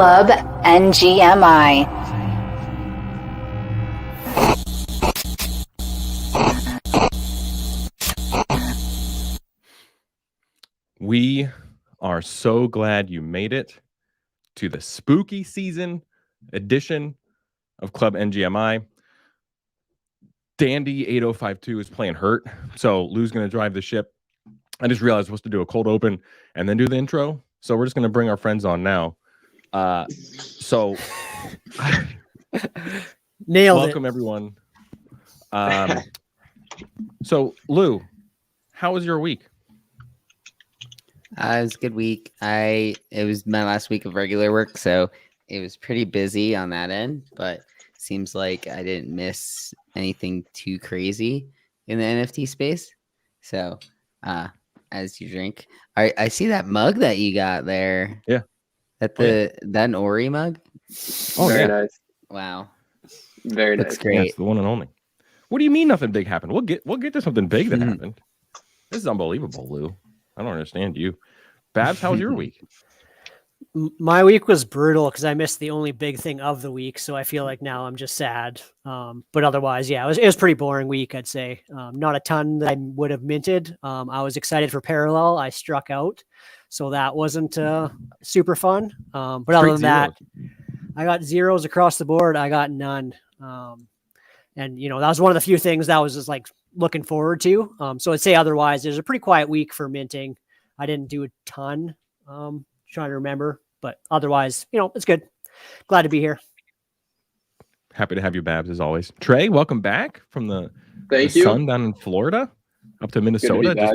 Club NGMI. We are so glad you made it to the spooky season edition of Club NGMI. Dandy 8052 is playing hurt, so Lou's going to drive the ship. I just realized we're supposed to do a cold open and then do the intro, so we're just going to bring our friends on now. So welcome everyone. So Lou, how was your week? It was a good week. It was my last week of regular work, so it was pretty busy on that end, but seems like I didn't miss anything too crazy in the NFT space. So as you drink, I see that mug that you got there. Yeah. That an Ori mug? Oh, very nice. Wow. Very Looks nice. great. Yeah, it's the one and only. What do you mean nothing big happened? We'll get to something big that happened. This is unbelievable, Lou. I don't understand you. Babs, how was your week? My week was brutal because I missed the only big thing of the week. So I feel like now I'm just sad. But otherwise, yeah, it was a pretty boring week, I'd say. Not a ton that I would have minted. I was excited for Parallel. I struck out. So that wasn't super fun. But other than that, I got zeros across the board. I got none. And, that was one of the few things that I was just like looking forward to. So I'd say otherwise, there's a pretty quiet week for minting. I didn't do a ton. Trying to remember, but otherwise, it's good. Glad to be here. Happy to have you, Babs, as always. Trey, welcome back from the sun down in Florida up to Minnesota. Just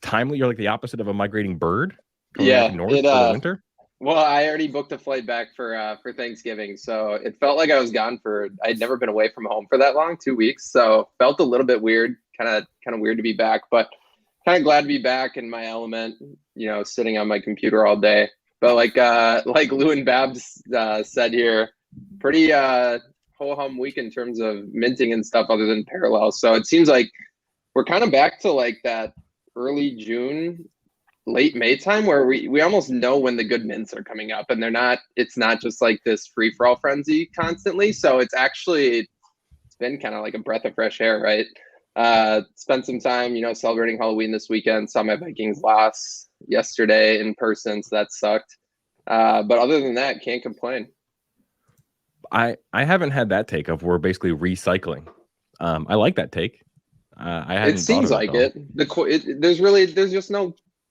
timely, you're like the opposite of a migrating bird. Yeah, north for the winter. Well, I already booked a flight back for Thanksgiving, so it felt like I was gone I'd never been away from home for that long, 2 weeks. So felt a little bit weird, kind of weird to be back, but kind of glad to be back in my element, sitting on my computer all day. But like Lou and Babs said here, pretty ho-hum week in terms of minting and stuff other than Parallel. So it seems like we're kind of back to like that early June, late May time where we almost know when the good mints are coming up, and it's not just like this free-for-all frenzy constantly. So it's been kind of like a breath of fresh air, right? Spent some time, celebrating Halloween this weekend. Saw my Vikings loss yesterday in person, so that sucked. But other than that, can't complain. I haven't had that take of we're basically recycling. I like that take. It seems like it.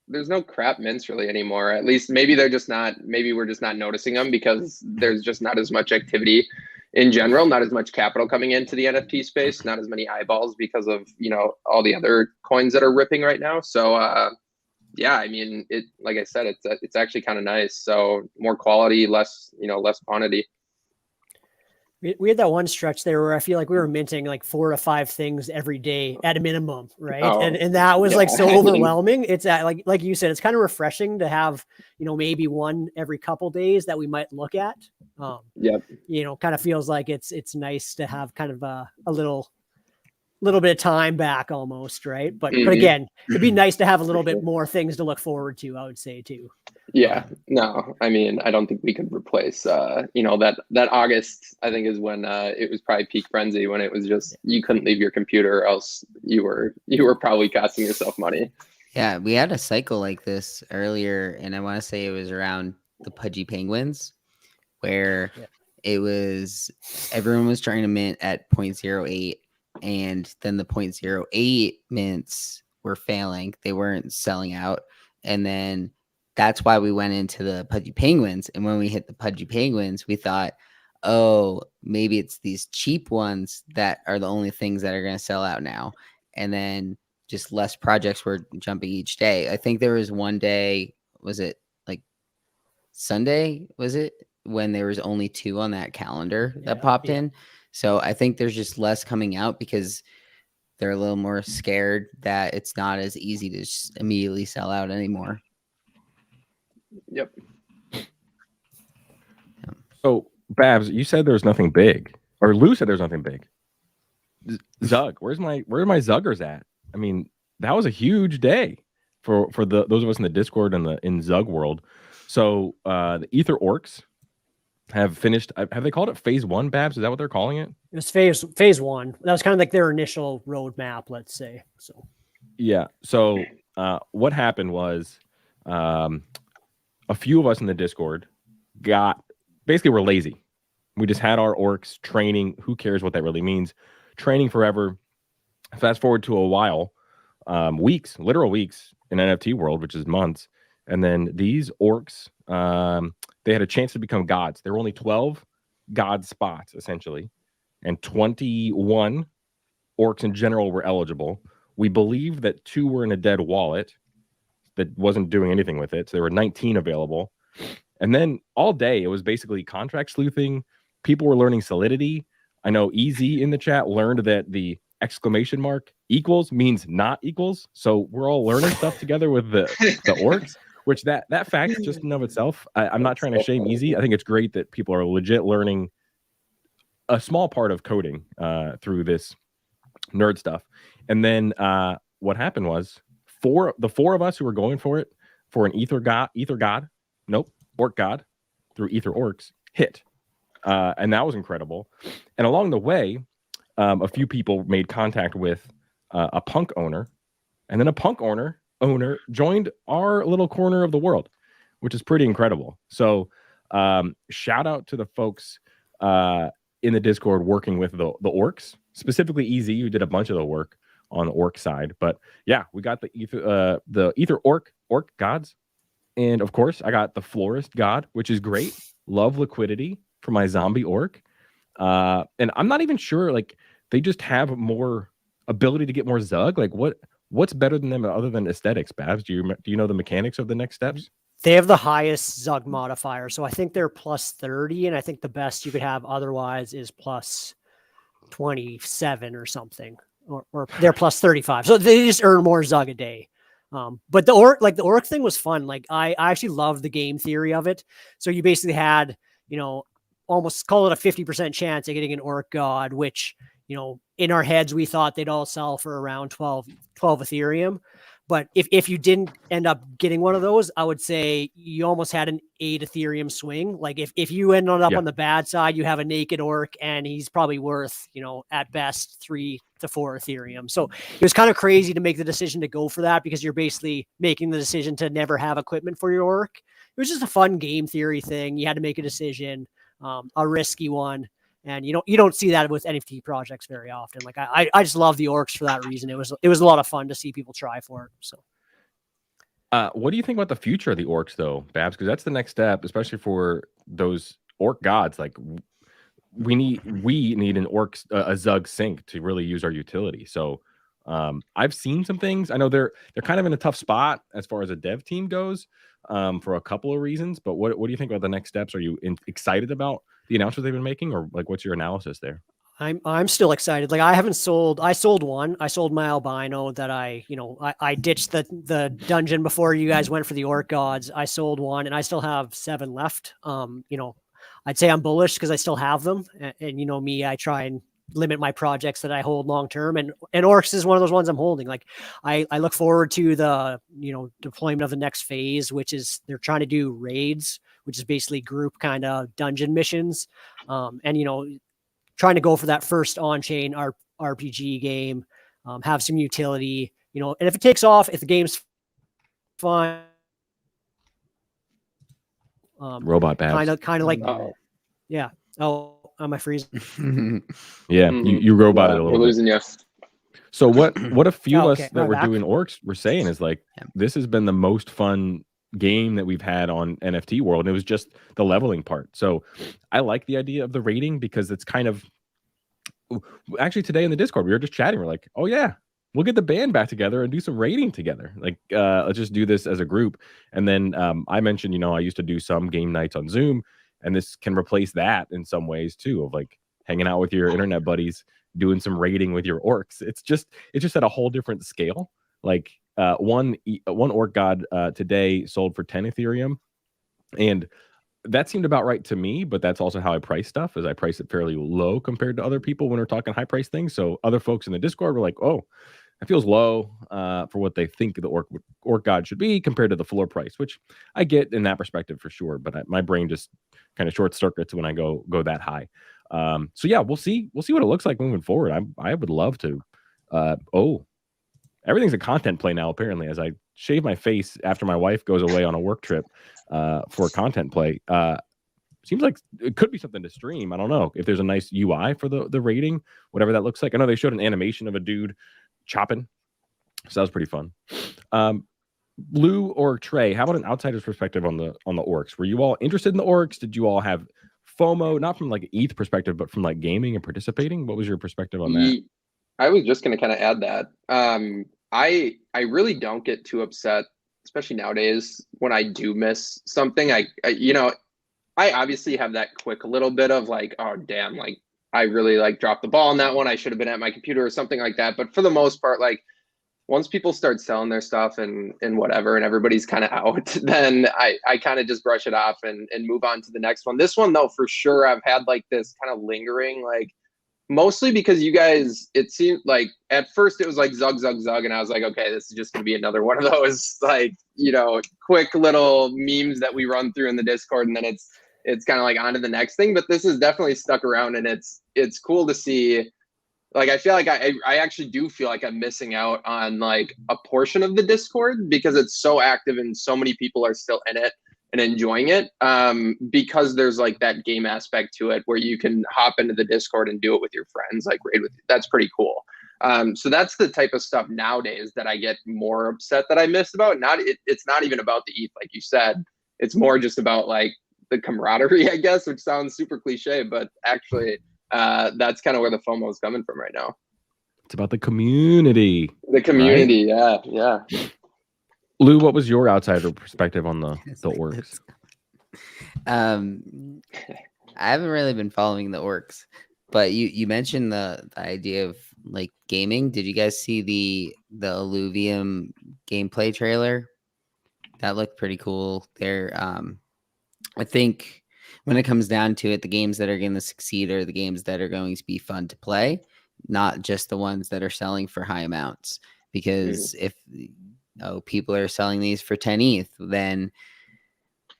There's no crap mints really anymore. At least maybe we're just not noticing them because there's just not as much activity in general, not as much capital coming into the NFT space, not as many eyeballs because of, all the other coins that are ripping right now. So, yeah, I mean, like I said, it's actually kind of nice. So more quality, less quantity. We had that one stretch there where I feel like we were minting like 4 to 5 things every day at a minimum, right? Oh, and that was like so overwhelming. It's like you said, it's kind of refreshing to have, maybe one every couple days that we might look at. Yep. Kind of feels like it's nice to have kind of a little bit of time back almost, right? But again, it'd be nice to have a little bit more things to look forward to, I would say too. Yeah, no, I mean, I don't think we could replace, that August, I think is when it was probably peak frenzy, when it was just, you couldn't leave your computer or else you were probably costing yourself money. Yeah, we had a cycle like this earlier, and I want to say it was around the Pudgy Penguins, where it was, everyone was trying to mint at 0.08, and then the 0.08 mints were failing. They weren't selling out. And then that's why we went into the Pudgy Penguins. And when we hit the Pudgy Penguins, we thought, oh, maybe it's these cheap ones that are the only things that are going to sell out now. And then just less projects were jumping each day. I think there was one day, was it like Sunday? Was it when there was only 2 on that calendar that popped in? So I think there's just less coming out because they're a little more scared that it's not as easy to just immediately sell out anymore. Yep. So, Babs, you said there's nothing big, or Lou said there's nothing big. Zug, where's my Zuggers at? I mean, that was a huge day for those of us in the Discord and in Zug world. So the Ether Orcs have finished. Have they called it phase 1, Babs? Is that what they're calling it? It was phase 1. That was kind of like their initial roadmap, let's say. So yeah. So what happened was a few of us in the Discord we're lazy. We just had our orcs training. Who cares what that really means? Training forever. Fast forward to a while, weeks, literal weeks in NFT world, which is months. And then these orcs, they had a chance to become gods. There were only 12 god spots, essentially. And 21 orcs in general were eligible. We believe that 2 were in a dead wallet that wasn't doing anything with it. So there were 19 available. And then all day, it was basically contract sleuthing. People were learning Solidity. I know EZ in the chat learned that the exclamation mark equals means not equals. So we're all learning stuff together with the orcs, which that fact just in of itself, I'm not trying to shame EZ. I think it's great that people are legit learning a small part of coding through this nerd stuff. And then what happened was the four of us who were going for it for an orc god through ether orcs hit. And that was incredible. And along the way, a few people made contact with a punk owner, and then a punk owner joined our little corner of the world, which is pretty incredible. So shout out to the folks in the Discord working with the orcs, specifically EZ, who did a bunch of the work on the orc side. But yeah, we got the ether orc gods. And of course, I got the florist god, which is great. Love liquidity for my zombie orc. And I'm not even sure, like, they just have more ability to get more Zug. Like, what's better than them other than aesthetics, Babs? Do you know the mechanics of the next steps? they have the highest Zug modifier. So I think they're plus 30, and I think the best you could have otherwise is plus 27 or something. Or they're plus 35. So they just earn more Zug a day. But the orc thing was fun. Like I actually loved the game theory of it. So you basically had, almost call it a 50% chance of getting an orc god, which, in our heads, we thought they'd all sell for around 12 Ethereum. But if you didn't end up getting one of those, I would say you almost had an 8 Ethereum swing. Like if you ended up on the bad side, you have a naked orc and he's probably worth, at best 3 to 4 Ethereum. So it was kind of crazy to make the decision to go for that because you're basically making the decision to never have equipment for your orc. It was just a fun game theory thing. You had to make a decision, a risky one. And you don't see that with NFT projects very often. Like I just love the orcs for that reason. It was a lot of fun to see people try for it. So, what do you think about the future of the orcs, though, Babs? Because that's the next step, especially for those orc gods. Like we need an a Zug sync to really use our utility. So, I've seen some things. I know they're kind of in a tough spot as far as a dev team goes, for a couple of reasons. But what do you think about the next steps? Are you excited about the announcements they've been making, or like what's your analysis there? I'm still excited. Like I sold one. I sold my albino that I ditched the dungeon before you guys went for the orc gods. I sold one and I still have 7 left. I'd say I'm bullish because I still have them. And me, I try and limit my projects that I hold long term, and orcs is one of those ones I'm holding. Like I look forward to the deployment of the next phase, which is they're trying to do raids, which is basically group kind of dungeon missions, and trying to go for that first on-chain RPG game, have some utility, and if it takes off, if the game's fine, robot Babs. kind of like yeah. Oh, am I freezing? Yeah, you roboted a little bit. We're losing you. So what a few of us that were back? doing orcs were saying is like, this has been the most fun game that we've had on NFT world, and it was just the leveling part. So I like the idea of the rating because it's kind of, actually today in the Discord we were just chatting, we're like, oh yeah, we'll get the band back together and do some rating together. Like let's just do this as a group. And then I mentioned, I used to do some game nights on Zoom, and this can replace that in some ways too, of like hanging out with your internet buddies, doing some raiding with your orcs. It's just at a whole different scale. Like one orc god today sold for 10 Ethereum, and that seemed about right to me. But that's also how I price stuff, is I price it fairly low compared to other people when we're talking high price things. So other folks in the Discord were like, oh, That feels low for what they think the orc god should be compared to the floor price, which I get in that perspective for sure. But my brain just kind of short circuits when I go that high. So yeah, we'll see what it looks like moving forward. I would love to. Everything's a content play now, apparently, as I shave my face after my wife goes away on a work trip for a content play. Seems like it could be something to stream. I don't know if there's a nice UI for the rating, whatever that looks like. I know they showed an animation of a dude chopping, so that was pretty fun. Lou or Trey, how about an outsider's perspective on the orcs? Were you all interested in the orcs? Did you all have FOMO, not from like an ETH perspective, but from like gaming and participating? What was your perspective on that? I was just going to kind of add that. I really don't get too upset, especially nowadays when I do miss something. I obviously have that quick little bit of like, oh damn, like I really like dropped the ball on that one. I should have been at my computer or something like that. But for the most part, like once people start selling their stuff and whatever, and everybody's kind of out, then I kind of just brush it off and move on to the next one. This one though, for sure, I've had like this kind of lingering, like mostly because you guys, it seemed like at first it was like zug, and I was like, okay, this is just going to be another one of those like, quick little memes that we run through in the Discord, and then it's kind of like on to the next thing. But this is definitely stuck around, and it's cool to see. Like, I feel like I actually do feel like I'm missing out on like a portion of the Discord because it's so active and so many people are still in it and enjoying it, because there's like that game aspect to it where you can hop into the Discord and do it with your friends, like raid with you. That's pretty cool. So that's the type of stuff nowadays that I get more upset that I missed about. It's not even about the ETH, like you said. It's more just about like the camaraderie, I guess, which sounds super cliche, but actually that's kind of where the FOMO is coming from right now. It's about the community. The community, right? Yeah. Lou, what was your outsider perspective on the orcs? I haven't really been following the orcs, but you mentioned the idea of like gaming. Did you guys see the Illuvium gameplay trailer? That looked pretty cool. I think when it comes down to it, the games that are going to succeed are the games that are going to be fun to play, not just the ones that are selling for high amounts. Because if people are selling these for 10 ETH, then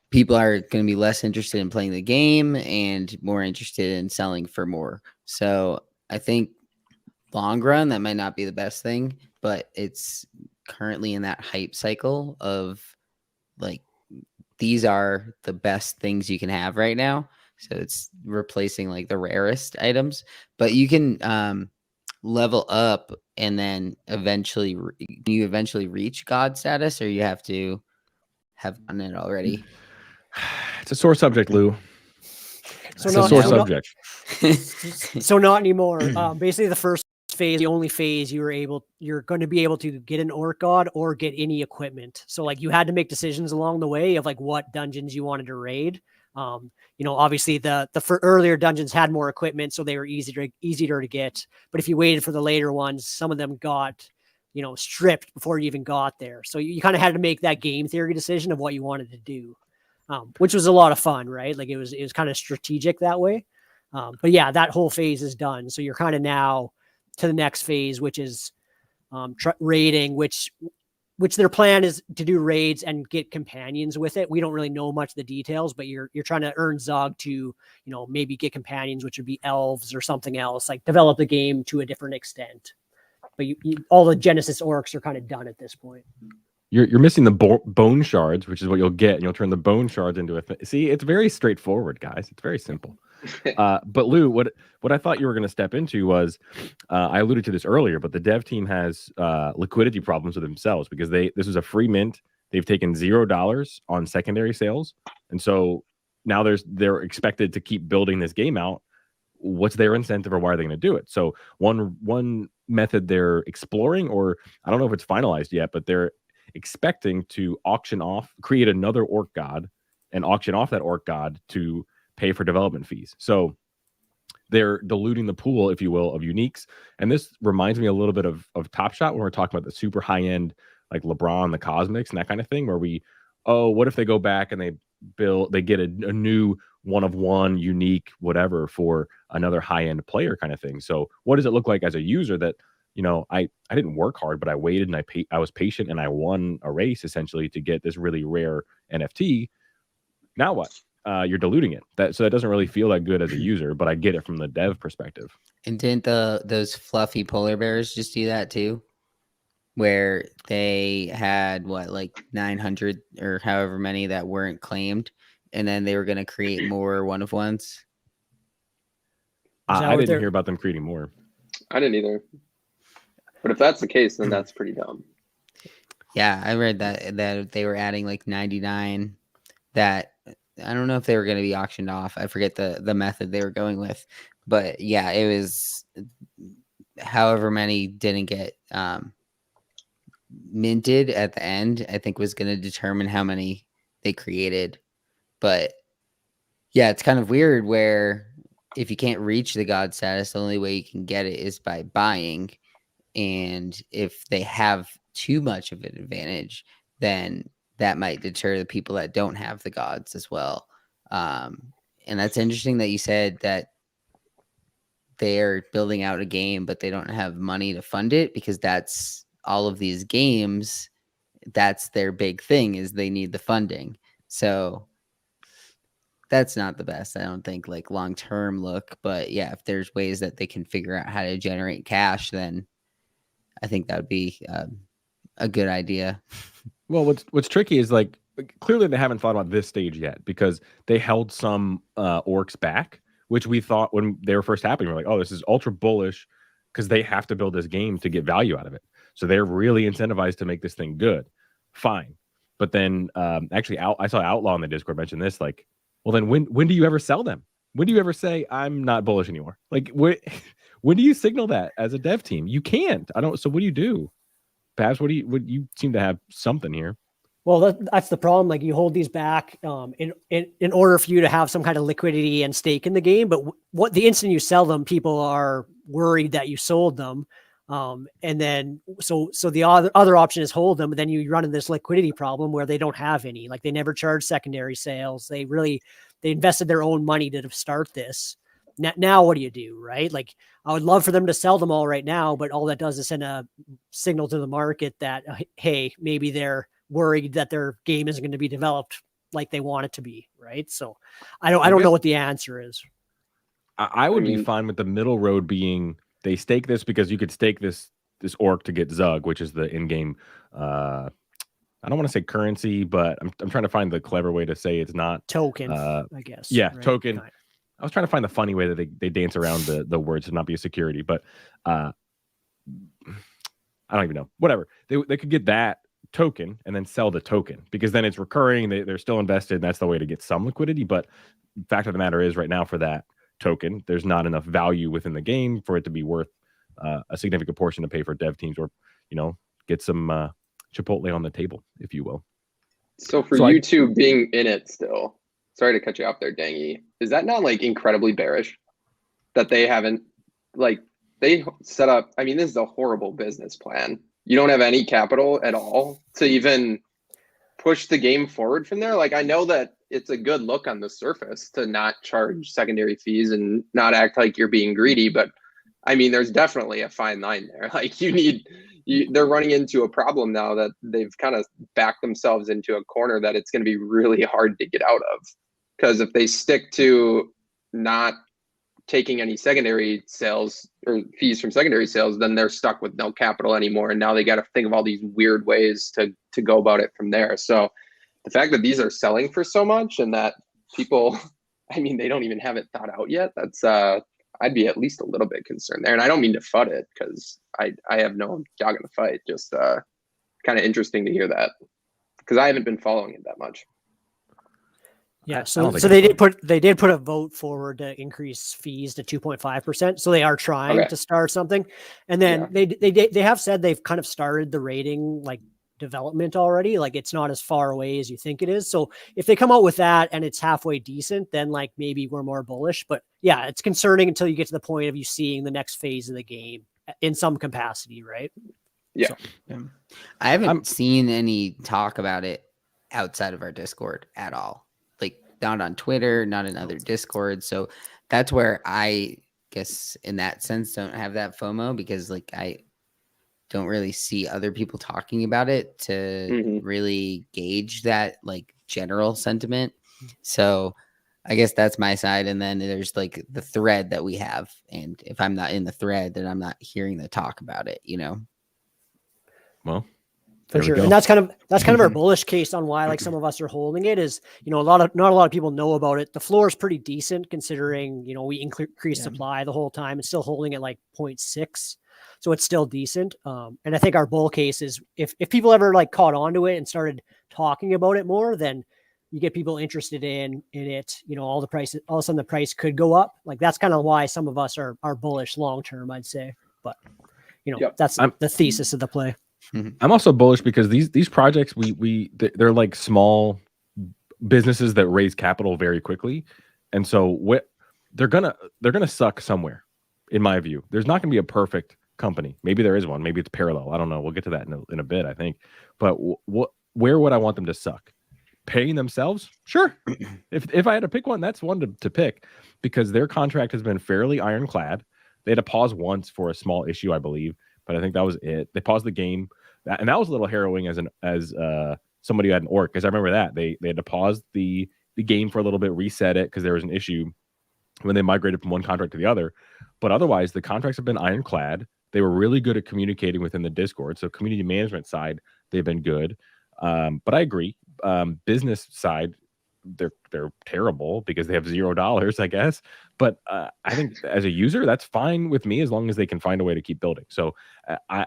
people are going to be less interested in playing the game and more interested in selling for more. So I think long run, that might not be the best thing, but it's currently in that hype cycle of like, these are the best things you can have right now. So it's replacing like the rarest items, but you can level up and then eventually reach God status, or you have to have done it already. It's a sore subject, Lou. So it's a sore subject. So not anymore. Basically, the first phase, the only phase you're going to be able to get an orc god or get any equipment. So like you had to make decisions along the way of like what dungeons you wanted to raid. Obviously the earlier dungeons had more equipment, so they were easier to get. But if you waited for the later ones, some of them got, stripped before you even got there. So you kind of had to make that game theory decision of what you wanted to do, which was a lot of fun, right? Like it was kind of strategic that way. But yeah, that whole phase is done. So you're kind of now to the next phase, which is raiding, which their plan is to do raids and get companions with it. We don't really know much of the details, but you're trying to earn Zog to, maybe get companions, which would be elves or something else, like develop the game to a different extent. But all the Genesis orcs are kind of done at this point. You're missing the bone shards, which is what you'll get, and you'll turn the bone shards into a see. It's very straightforward, guys. It's very simple. But Lou, what I thought you were going to step into was, I alluded to this earlier, but the dev team has liquidity problems with themselves because this was a free mint. They've taken $0 on secondary sales, and so now they're expected to keep building this game out. What's their incentive, or why are they going to do it? So one method they're exploring, or I don't know if it's finalized yet, but they're expecting to create another orc god and auction off that orc god to pay for development fees. So they're diluting the pool, if you will, of uniques. And this reminds me a little bit of Top Shot when we're talking about the super high end, like LeBron, the Cosmics, and that kind of thing, where what if they go back and they get a new one-of-one unique whatever for another high-end player kind of thing. So what does it look like as a user that I didn't work hard, but I waited and I was patient and I won a race essentially to get this really rare NFT. Now what? You're diluting it. So that doesn't really feel that good as a user, but I get it from the dev perspective. And didn't those fluffy polar bears just do that too? Where they had like 900 or however many that weren't claimed, and then they were going to create more one of ones. I didn't hear about them creating more. I didn't either. But if that's the case, then that's pretty dumb. Yeah, I read that they were adding like 99 that I don't know if they were going to be auctioned off. I forget the method they were going with. But yeah, it was however many didn't get minted at the end, I think was going to determine how many they created. But yeah, it's kind of weird where if you can't reach the god status, the only way you can get it is by buying. And if they have too much of an advantage, then that might deter the people that don't have the gods as well. And that's interesting that you said that they're building out a game, but they don't have money to fund it, because that's all of these games. That's their big thing, is they need the funding. So that's not the best, I don't think, like long-term look. But yeah, if there's ways that they can figure out how to generate cash, then I think that would be a good idea. Well, what's tricky is like clearly they haven't thought about this stage yet, because they held some orcs back, which we thought when they were first happening, we're like, oh, this is ultra bullish because they have to build this game to get value out of it. So they're really incentivized to make this thing good. Fine. But then actually I saw Outlaw in the Discord mention this, like, well, then when do you ever sell them? When do you ever say I'm not bullish anymore? Like when do you signal that as a dev team? You can't. So what do you do? Perhaps what you seem to have something here. Well, that's the problem. Like, you hold these back in order for you to have some kind of liquidity and stake in the game. But what the instant you sell them, people are worried that you sold them. And then so the other option is hold them. But then you run into this liquidity problem where they don't have any. Like, they never charge secondary sales. They invested their own money to start this. Now what do you do, right? Like, I would love for them to sell them all right now, but all that does is send a signal to the market that, hey, maybe they're worried that their game isn't going to be developed like they want it to be, right? So I don't know what the answer is. I would be fine with the middle road being they stake this because you could stake this orc to get Zug, which is the in-game I don't want to say currency, but I'm trying to find the clever way to say it's not token, I guess. Yeah, right? token. I was trying to find the funny way that they dance around the words to not be a security, but I don't even know. Whatever. They could get that token and then sell the token, because then it's recurring. They're still invested, and that's the way to get some liquidity. But the fact of the matter is, right now, for that token, there's not enough value within the game for it to be worth a significant portion to pay for dev teams, or get some Chipotle on the table, if you will. So for you two being in it still, sorry to cut you off there, Dangy, is that not like incredibly bearish that they haven't, like, they set up, I mean, this is a horrible business plan. You don't have any capital at all to even push the game forward from there. Like, I know that it's a good look on the surface to not charge secondary fees and not act like you're being greedy, but I mean, there's definitely a fine line there. Like, they're running into a problem now that they've kind of backed themselves into a corner that it's going to be really hard to get out of. Because if they stick to not taking any secondary sales or fees from secondary sales, then they're stuck with no capital anymore. And now they got to think of all these weird ways to go about it from there. So the fact that these are selling for so much and that people, I mean, they don't even have it thought out yet, that's I'd be at least a little bit concerned there. And I don't mean to FUD it, because I have no dog in the fight. Just kind of interesting to hear that, because I haven't been following it that much. Yeah, so they did put a vote forward to increase fees to 2.5%. So they are trying to start something, and then they have said they've kind of started the rating like development already. Like, it's not as far away as you think it is. So if they come out with that and it's halfway decent, then like maybe we're more bullish. But yeah, it's concerning until you get to the point of you seeing the next phase of the game in some capacity, right? Yeah, so, I haven't seen any talk about it outside of our Discord at all. Like, not on Twitter, not in other Discords. So that's where I guess in that sense don't have that FOMO, because like don't really see other people talking about it to really gauge that like general sentiment. So I guess that's my side. And then there's like the thread that we have. And if I'm not in the thread, then I'm not hearing the talk about it, you know? Well, For sure. And that's kind of our bullish case on why like some of us are holding it is, you know, not a lot of people know about it. The floor is pretty decent considering, you know, we increased supply the whole time. It's still holding at like 0.6. So it's still decent. And I think our bull case is if people ever like caught onto it and started talking about it more, then you get people interested in it, you know, all of a sudden the price could go up. Like that's kind of why some of us are bullish long-term, I'd say, but you know, that's the thesis of the play. I'm also bullish because these projects they're like small businesses that raise capital very quickly, and so they're gonna suck somewhere. In my view, there's not gonna be a perfect company. Maybe there is one. Maybe it's parallel. I don't know. We'll get to that in a bit, I think. But where would I want them to suck? Paying themselves? Sure. If I had to pick one, that's one to pick because their contract has been fairly ironclad. They had to pause once for a small issue, I believe. But I think that was it. They paused the game, and that was a little harrowing as somebody who had an orc, because I remember that they had to pause the game for a little bit, reset it because there was an issue when they migrated from one contract to the other. But otherwise, the contracts have been ironclad. They were really good at communicating within the Discord. So community management side, they've been good. But I agree, business side, they're terrible because they have $0, I guess. But I think as a user, that's fine with me as long as they can find a way to keep building. So I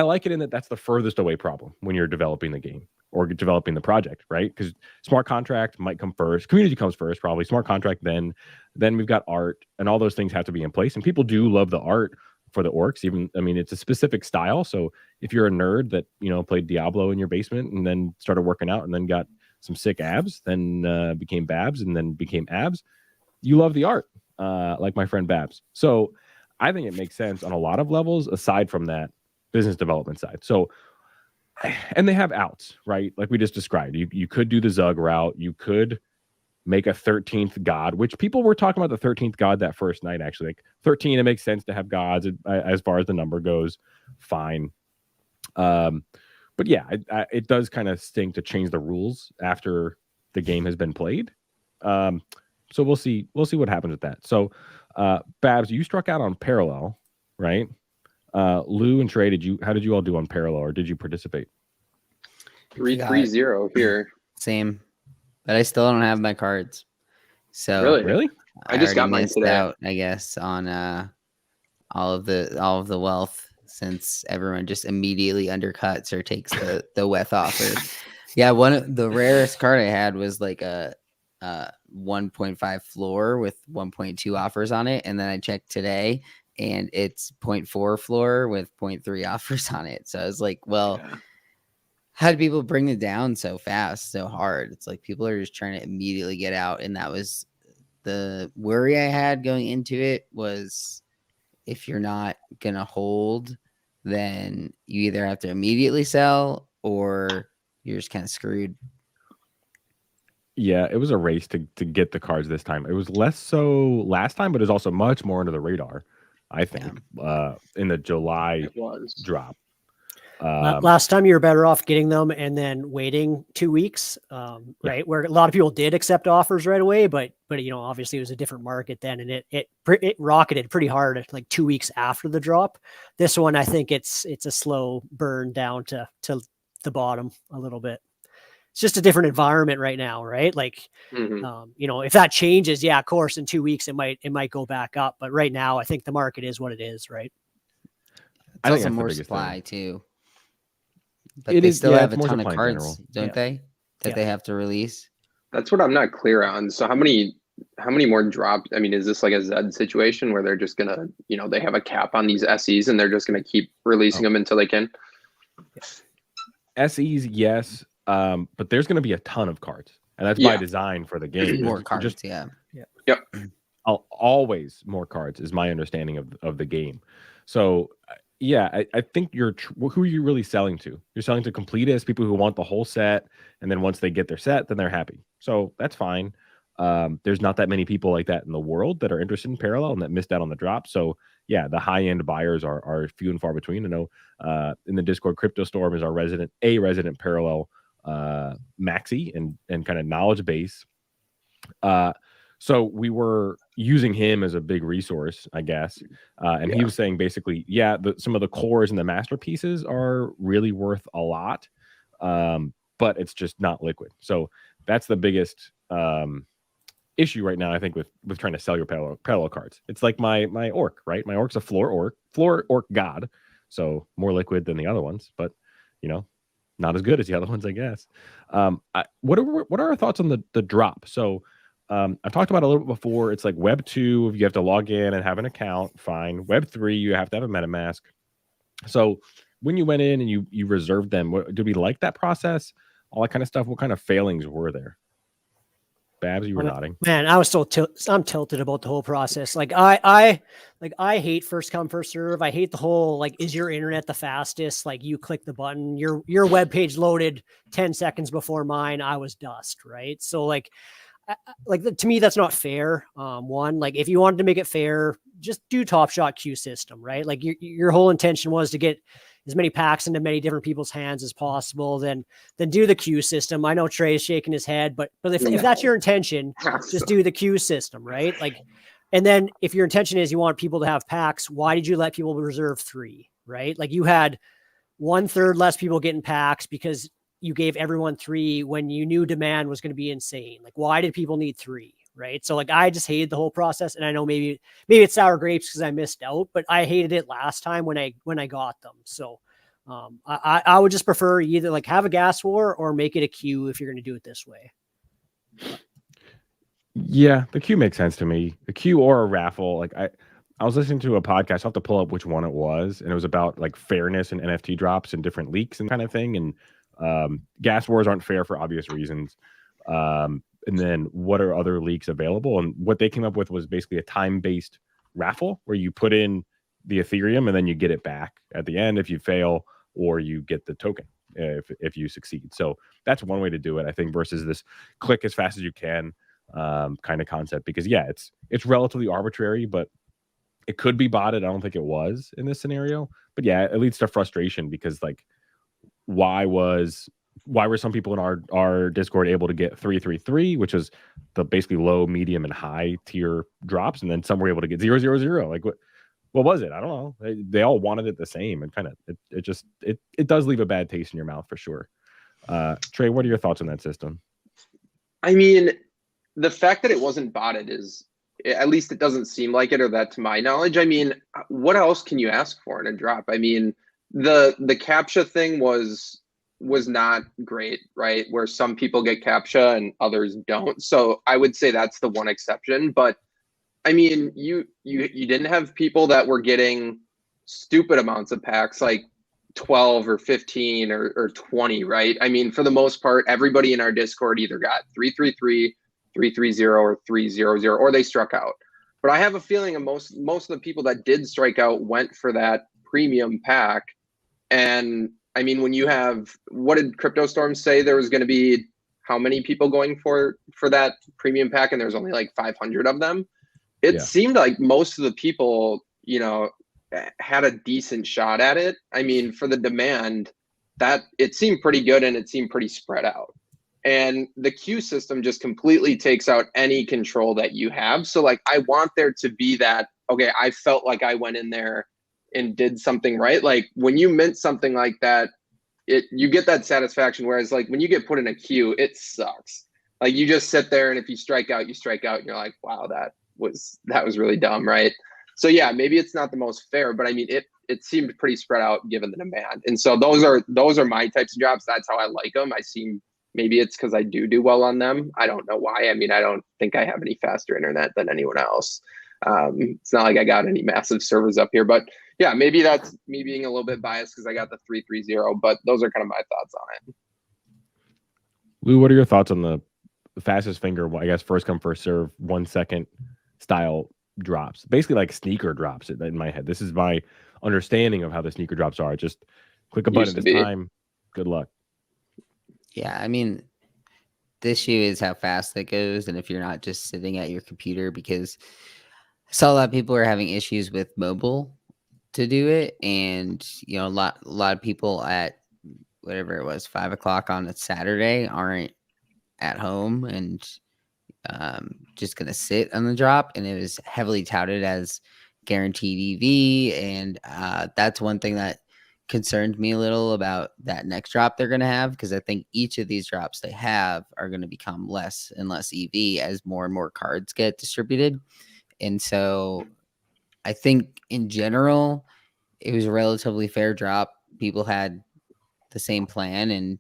like it in that's the furthest away problem when you're developing the game or developing the project, right? Because smart contract might come first, community comes first, probably smart contract, then we've got art, and all those things have to be in place. And people do love the art for the orcs. Even, I mean, it's a specific style. So if you're a nerd that, you know, played Diablo in your basement and then started working out and then got some sick abs, then became Babs and then became abs, you love the art, like my friend Babs. So I think it makes sense on a lot of levels aside from that business development side. So, and they have outs, right? Like we just described. You could do the Zug route. You could make a 13th god, which people were talking about the 13th god that first night, actually. Like 13, it makes sense to have gods as far as the number goes. Fine. But yeah, it does kind of stink to change the rules after the game has been played. So we'll see what happens with that. So Babs, you struck out on parallel, right? Lou and Trey, how did you all do on parallel, or did you participate? 3-3-0 here. Same, but I still don't have my cards. So really, I just got mine today. Out, I guess, on all of the wealth, since everyone just immediately undercuts or takes the WETH offer. Yeah, one of the rarest card I had was like a 1.5 floor with 1.2 offers on it, and then I checked today and it's 0.4 floor with 0.3 offers on it. So I was like, well, how do people bring it down so fast, so hard? It's like people are just trying to immediately get out. And that was the worry I had going into it, was if you're not going to hold, then you either have to immediately sell or you're just kind of screwed. Yeah, it was a race to get the cards this time. It was less so last time, but it was also much more under the radar, I think, in the July drop. Last time you were better off getting them and then waiting 2 weeks, right? Where a lot of people did accept offers right away, but you know, obviously it was a different market then, and it rocketed pretty hard like 2 weeks after the drop. This one, I think it's a slow burn down to the bottom a little bit. It's just a different environment right now, right? Like, you know, if that changes, yeah, of course, in 2 weeks it might go back up, but right now I think the market is what it is, right? It's also more supply too. But they still have a ton of cards, don't they? That they have to release. That's what I'm not clear on. So how many more drops? I mean, is this like a Zed situation where they're just gonna, you know, they have a cap on these SEs and they're just gonna keep releasing them until they can? SEs, yes, but there's gonna be a ton of cards, and that's by design for the game. More cards, Yep. Always more cards is my understanding of the game. So. Yeah, I think who are you really selling to? You're selling to completists, people who want the whole set, and then once they get their set, then they're happy. So that's fine. There's not that many people like that in the world that are interested in parallel and that missed out on the drop. So yeah, the high end buyers are few and far between. I know in the Discord, Crypto Storm is our resident parallel maxi and kind of knowledge base. So we were using him as a big resource, I guess. And he was saying basically, yeah, some of the cores and the masterpieces are really worth a lot, but it's just not liquid. So that's the biggest issue right now, I think, with trying to sell your parallel cards. It's like my orc, right? My orc's a floor orc god, so more liquid than the other ones, but not as good as the other ones, I guess. What are our thoughts on the drop? So I've talked about it a little bit before. It's like Web 2, you have to log in and have an account. Fine. Web 3, you have to have a MetaMask. So when you went in and you reserved them, did we like that process? All that kind of stuff. What kind of failings were there? Babs, you were nodding. Man, I was still I'm tilted about the whole process. Like I hate first come first serve. I hate the whole is your internet the fastest? Like you click the button, your web page loaded 10 seconds before mine. I was dust, right? So to me, that's not fair. One, if you wanted to make it fair, just do Top Shot queue system, right? Like your whole intention was to get as many packs into many different people's hands as possible. Then do the queue system. I know Trey is shaking his head, but if that's your intention, just do the queue system, right? And then if your intention is you want people to have packs, why did you let people reserve 3, right? Like you had 1/3 less people getting packs because you gave everyone 3 when you knew demand was going to be insane. Like, why did people need 3? Right. So I just hated the whole process. And I know maybe it's sour grapes because I missed out, but I hated it last time when I got them. So I would just prefer either have a gas war or make it a queue if you're going to do it this way. Yeah, the queue makes sense to me. The queue or a raffle. I was listening to a podcast. I'll have to pull up which one it was. And it was about fairness and NFT drops and different leaks and kind of thing. And gas wars aren't fair for obvious reasons. And then what are other leaks available? And what they came up with was basically a time-based raffle where you put in the Ethereum and then you get it back at the end if you fail, or you get the token if you succeed. So that's one way to do it, I think, versus this click as fast as you can kind of concept. Because yeah, it's relatively arbitrary, but it could be botted. I don't think it was in this scenario. But yeah, it leads to frustration because why were some people in our Discord able to get 333, which is the basically low, medium, and high tier drops, and then some were able to get 000? What was it? I don't know. They all wanted it the same, and kind of it does leave a bad taste in your mouth for sure. Trey, what are your thoughts on that system? I mean, the fact that it wasn't botted is, at least it doesn't seem like it, or that to my knowledge. I mean, what else can you ask for in a drop? I mean, the CAPTCHA thing was not great, right? Where some people get CAPTCHA and others don't. So I would say that's the one exception. But I mean, you didn't have people that were getting stupid amounts of packs, like 12 or 15 or 20, right? I mean, for the most part, everybody in our Discord either got 333, 330, or 300, or they struck out. But I have a feeling most of the people that did strike out went for that premium pack. And I mean, when you have, what did Crypto Storm say? There was going to be how many people going for that premium pack, and there's only 500 of them. It seemed like most of the people, had a decent shot at it. I mean, for the demand, that it seemed pretty good and it seemed pretty spread out. And the queue system just completely takes out any control that you have. So I want there to be that, okay, I felt like I went in there and did something right. When you mint something like that, you get that satisfaction. Whereas when you get put in a queue, it sucks. You just sit there, and if you strike out, and you're like, wow, that was really dumb, right? So yeah, maybe it's not the most fair, but I mean, it seemed pretty spread out given the demand. And so those are my types of drops. That's how I like them. Maybe it's because I do well on them. I don't know why. I mean, I don't think I have any faster internet than anyone else. It's not like I got any massive servers up here, but yeah, maybe that's me being a little bit biased because I got the 330, but those are kind of my thoughts on it. Lou, what are your thoughts on the fastest finger, I guess, first come, first serve, 1 second style drops? Basically like sneaker drops in my head. This is my understanding of how the sneaker drops are. Just click a button this time. Good luck. Yeah, I mean, the issue is how fast that goes, and if you're not just sitting at your computer, because saw a lot of people are having issues with mobile to do it, and a lot of people at whatever it was 5 o'clock on a Saturday aren't at home and just gonna sit on the drop, and it was heavily touted as guaranteed EV, and that's one thing that concerned me a little about that next drop they're gonna have, because I think each of these drops they have are gonna become less and less EV as more and more cards get distributed. And so I think in general it was a relatively fair drop. People had the same plan, and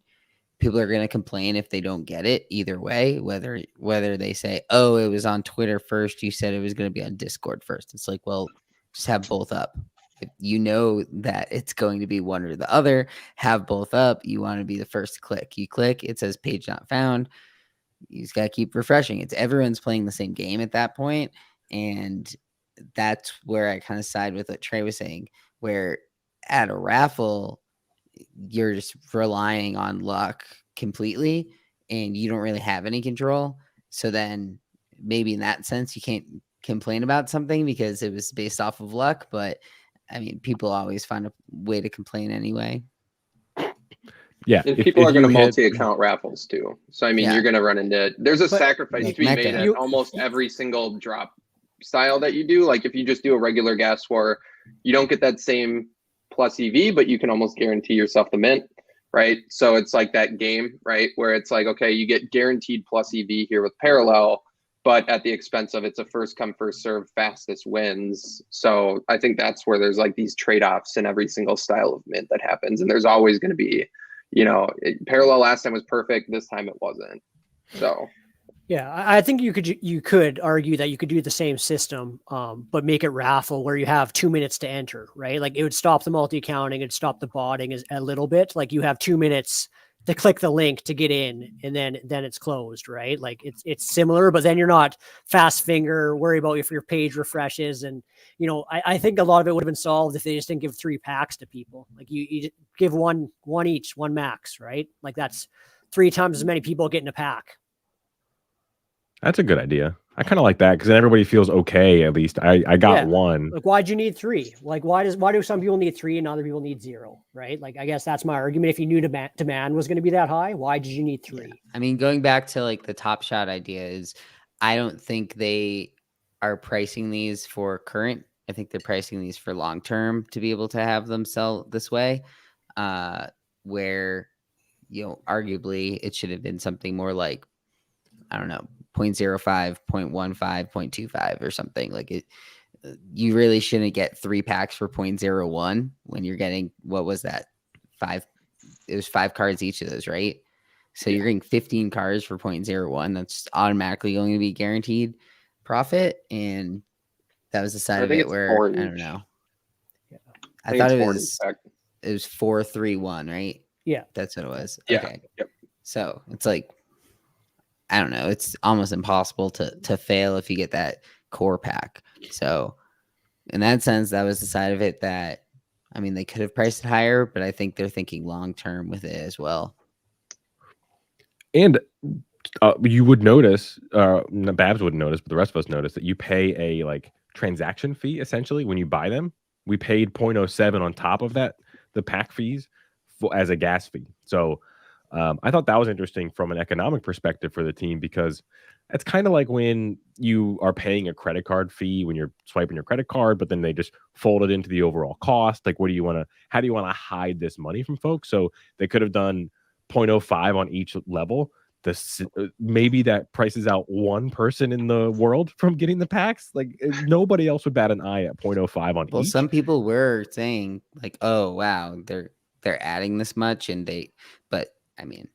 people are going to complain if they don't get it either way, whether they say, oh, it was on Twitter first, you said it was going to be on Discord first. It's like, well, just have both up. If you know that it's going to be one or the other, have both up. You want to be the first to click. You click, it says page not found. You just got to keep refreshing. It's everyone's playing the same game at that point. And that's where I kind of side with what Trey was saying, where at a raffle, you're just relying on luck completely and you don't really have any control. So then maybe in that sense, you can't complain about something because it was based off of luck. But I mean, people always find a way to complain anyway. Yeah. And people are going to multi-account raffles too. So, I mean, you're going to run into, there's a sacrifice to be made at almost every single drop style that you do. Like if you just do a regular gas war, you don't get that same plus EV, but you can almost guarantee yourself the mint, right? So it's like that game, right? Where it's like, okay, you get guaranteed plus EV here with parallel, but at the expense of it's a first come, first serve, fastest wins. So I think that's where there's like these trade-offs in every single style of mint that happens. And there's always going to be, parallel last time was perfect. This time it wasn't. So yeah, I think you could argue that you could do the same system, but make it raffle where you have 2 minutes to enter, right? Like it would stop the multi-counting, it'd stop the botting a little bit. Like you have 2 minutes to click the link to get in, and then it's closed, right? Like it's similar, but then you're not fast finger, worry about if your page refreshes. And I think a lot of it would have been solved if they just didn't give 3 packs to people. Like you give one each, one max, right? Like that's 3 times as many people getting a pack. That's a good idea. I kind of like that because then everybody feels okay. At least I got one. Like, why'd you need 3? Like, why do some people need 3 and other people need 0? Right? Like, I guess that's my argument. If you knew demand was going to be that high, why did you need 3? I mean, going back to like the Top Shot idea is, I don't think they are pricing these for current. I think they're pricing these for long term to be able to have them sell this way. Where arguably it should have been something more like, I don't know, 0.05, 0.15, 0.25 or something. Like it, you really shouldn't get 3 packs for 0.01 when you're getting, what was that? 5, it was 5 cards each of those, right? So you're getting 15 cards for 0.01. That's automatically going to be guaranteed profit. And that was the side of it where, I don't know. Yeah. I thought it was 4-3-1, right? Yeah. That's what it was. Yeah. Okay. Yep. So it's like, I don't know. It's almost impossible to fail if you get that core pack. So in that sense, that was the side of it that, I mean, they could have priced it higher, but I think they're thinking long-term with it as well. And you would notice, Babs wouldn't notice, but the rest of us notice that you pay a transaction fee essentially when you buy them. We paid 0.07 on top of that, the pack fees as a gas fee. So I thought that was interesting from an economic perspective for the team, because it's kind of like when you are paying a credit card fee when you're swiping your credit card, but then they just fold it into the overall cost. Like, how do you want to hide this money from folks? So they could have done 0.05 on each level. Maybe that prices out one person in the world from getting the packs. Like nobody else would bat an eye at 0.05 on each. Well, some people were saying like, oh, wow, they're adding this much, but I mean,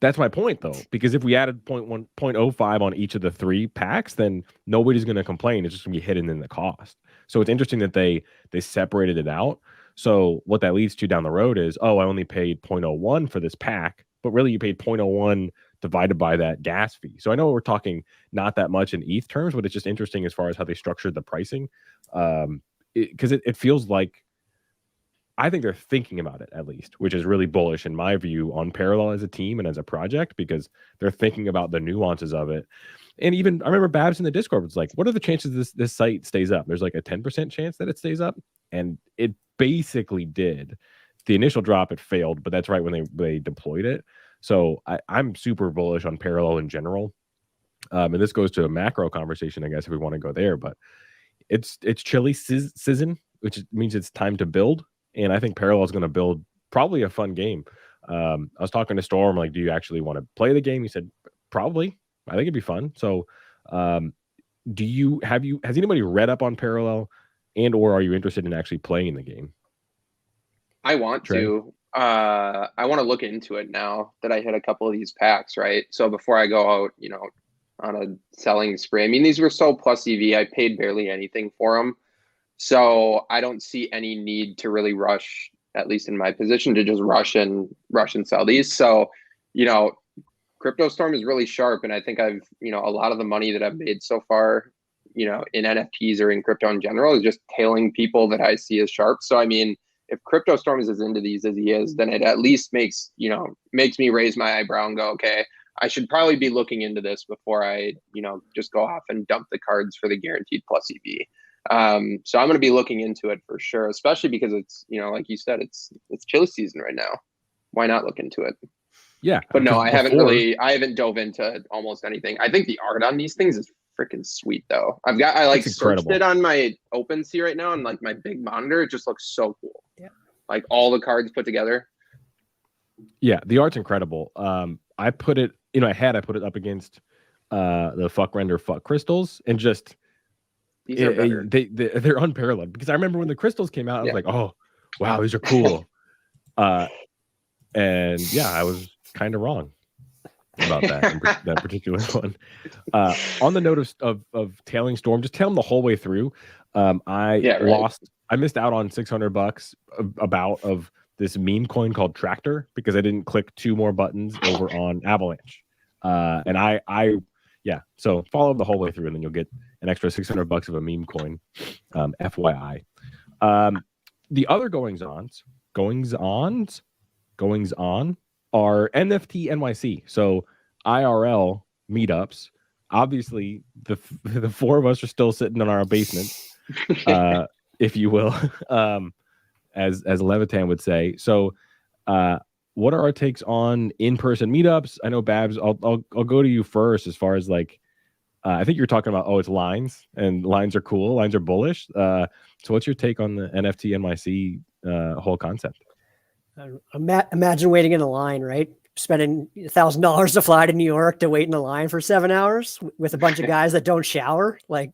that's my point though, because if we added 0.05 on each of the 3 packs, then nobody's going to complain. It's just going to be hidden in the cost. So it's interesting that they separated it out. So what that leads to down the road is, oh, I only paid 0.01 for this pack, but really you paid 0.01 divided by that gas fee. So I know we're talking not that much in ETH terms, but it's just interesting as far as how they structured the pricing. Because it feels like, I think they're thinking about it at least, which is really bullish in my view on Parallel as a team and as a project, because they're thinking about the nuances of it. And even I remember Babs in the Discord was like, what are the chances this site stays up? There's like a 10% chance that it stays up. And it basically did. The initial drop, it failed, but that's right when they deployed it. So I'm super bullish on Parallel in general. And this goes to a macro conversation, I guess, if we want to go there. But it's chilly season, which means it's time to build. And I think Parallel is going to build probably a fun game. I was talking to Storm, like, do you actually want to play the game? He said, probably. I think it'd be fun. So has anybody read up on Parallel, and or are you interested in actually playing the game? I want to. I want to look into it now that I hit a couple of these packs, right? So before I go out, on a selling spree. I mean, these were so plus EV. I paid barely anything for them. So I don't see any need to really rush, at least in my position, to just rush and sell these. So, Crypto Storm is really sharp. And I think I've, a lot of the money that I've made so far, in NFTs or in crypto in general is just tailing people that I see as sharp. So, I mean, if Crypto Storm is as into these as he is, then it at least makes me raise my eyebrow and go, okay, I should probably be looking into this before I, just go off and dump the cards for the guaranteed plus EV. So I'm going to be looking into it for sure, especially because it's, like you said, it's chilly season right now. Why not look into it? Yeah. But no, I haven't dove into almost anything. I think the art on these things is freaking sweet though. I searched it on my OpenSea right now and like my big monitor. It just looks so cool. Yeah. Like all the cards put together. Yeah. The art's incredible. I put it up against the fuck render fuck crystals and just they're unparalleled, because I remember when the crystals came out, I was like, oh wow, these are cool. And yeah, I was kind of wrong about that particular one. On the note of tailing Storm, just tail him the whole way through. I missed out on $600 of this meme coin called Tractor because I didn't click 2 more buttons over on Avalanche. So follow the whole way through and then you'll get an extra $600 of a meme coin. FYI. The other goings on are NFT NYC. So IRL meetups. Obviously, the 4 of us are still sitting in our basements, if you will, as Levitan would say. So, what are our takes on in-person meetups? I know Babs. I'll go to you first as far as like. I think you're talking about it's lines, and lines are cool. Lines are bullish. So, what's your take on the NFT NYC whole concept? Imagine waiting in a line, right? Spending $1,000 to fly to New York to wait in a line for 7 hours with a bunch of guys that don't shower. Like,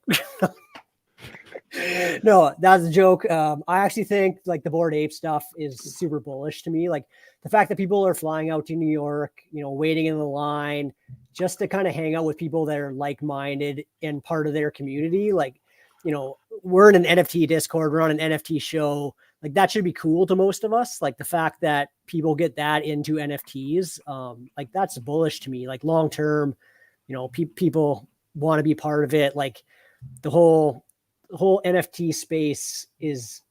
no, that's a joke. I actually think like the Bored Ape stuff is super bullish to me. Like the fact that people are flying out to New York, waiting in the line just to kind of hang out with people that are like-minded and part of their community. Like, we're in an NFT Discord, we're on an NFT show. Like that should be cool to most of us. Like the fact that people get that into NFTs, like that's bullish to me. Like long term, people want to be part of it. Like the whole NFT space is,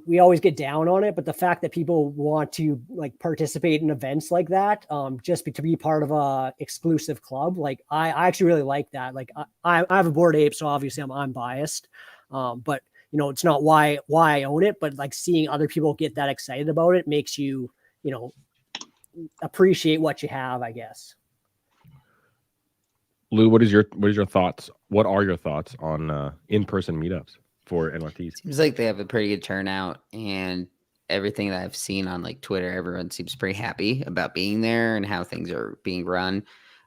we always get down on it, but the fact that people want to like participate in events like that, just to be part of a exclusive club, like I actually really like that. Like I have a Bored Ape, so obviously I'm biased, but it's not why I own it, but like seeing other people get that excited about it makes you, appreciate what you have, I guess. Lou, what is your thoughts? What are your thoughts on in-person meetups for NFTs? Seems like they have a pretty good turnout, and everything that I've seen on like Twitter, everyone seems pretty happy about being there and how things are being run.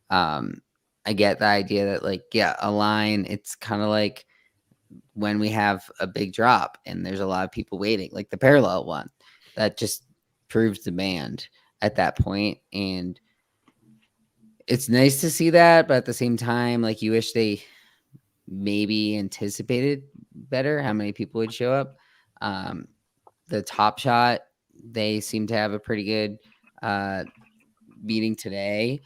I get the idea that like, a line, it's kind of like when we have a big drop and there's a lot of people waiting, like the Parallel one, that just proves demand at that point. And it's nice to see that, but at the same time, like you wish they maybe anticipated better how many people would show up. The Top Shot, they seem to have a pretty good meeting today.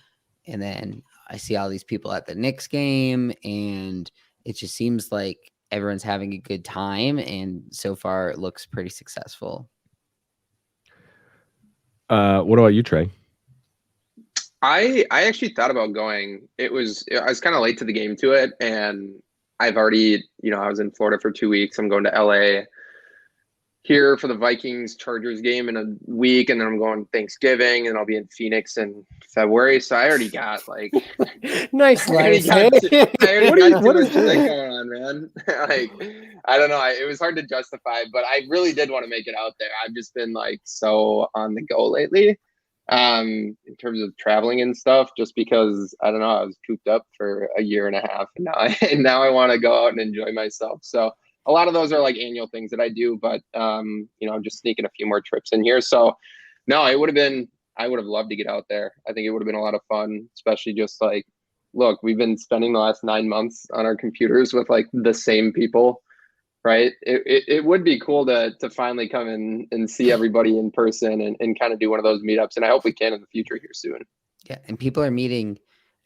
And then I see all these people at the Knicks game, and it just seems like everyone's having a good time. And so far it looks pretty successful. What about you, Trey? I actually thought about going. I was kind of late to the game to it, and I've already, I was in Florida for 2 weeks. I'm going to LA here for the Vikings Chargers game in a week, and then I'm going Thanksgiving, and I'll be in Phoenix in February. So I already got like Nice I already life. got Hey? too much shit going on, man. Like, I don't know. It was hard to justify, but I really did want to make it out there. I've just been like so on the go lately, in terms of traveling and stuff, just because I don't know. I was cooped up for a year and a half, and now I want to go out and enjoy myself. So a lot of those are like annual things that I do, but I'm just sneaking a few more trips in here. So no, I would have loved to get out there. I think it would have been a lot of fun, especially just like, look, we've been spending the last 9 months on our computers with like the same people, right? It would be cool to finally come in and see everybody in person and kind of do one of those meetups. And I hope we can in the future here soon. Yeah, and people are meeting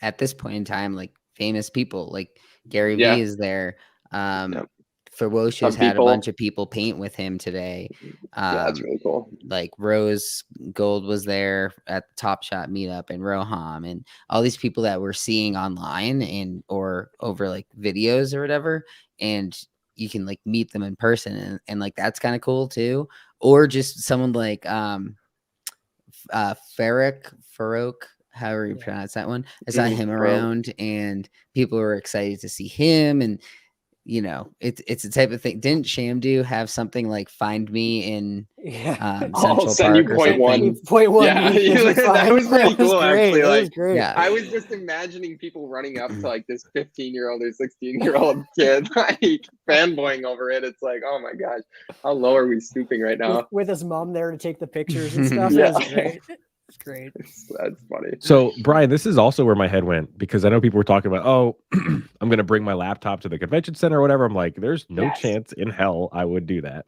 at this point in time, like famous people, like Gary Yeah. Vee is there. Yep. Ferocious Some had a people. bunch of people paint with him today. Yeah, that's really cool. Like Rose Gold was there at the Top Shot meetup, and Roham, and all these people that we're seeing online and or over like videos or whatever, and you can like meet them in person, and like that's kind of cool too. Or just someone like Farouk, however you pronounce that one. I saw him around, and people were excited to see him, and it's the type of thing. Didn't Shamdu have something like "Find me in Central send you Park" or point something? one. Yeah, that was pretty cool. Actually, That was like, great. Yeah. I was just imagining people running up to like this 15-year-old or 16-year-old kid, like fanboying over it. It's like, oh my gosh, how low are we stooping right now? With his mom there to take the pictures and stuff. Yeah. That was great. It's great. That's funny. So, Brian, this is also where my head went, because I know people were talking about, oh, I'm going to bring my laptop to the convention center or whatever. I'm like, there's no chance in hell I would do that.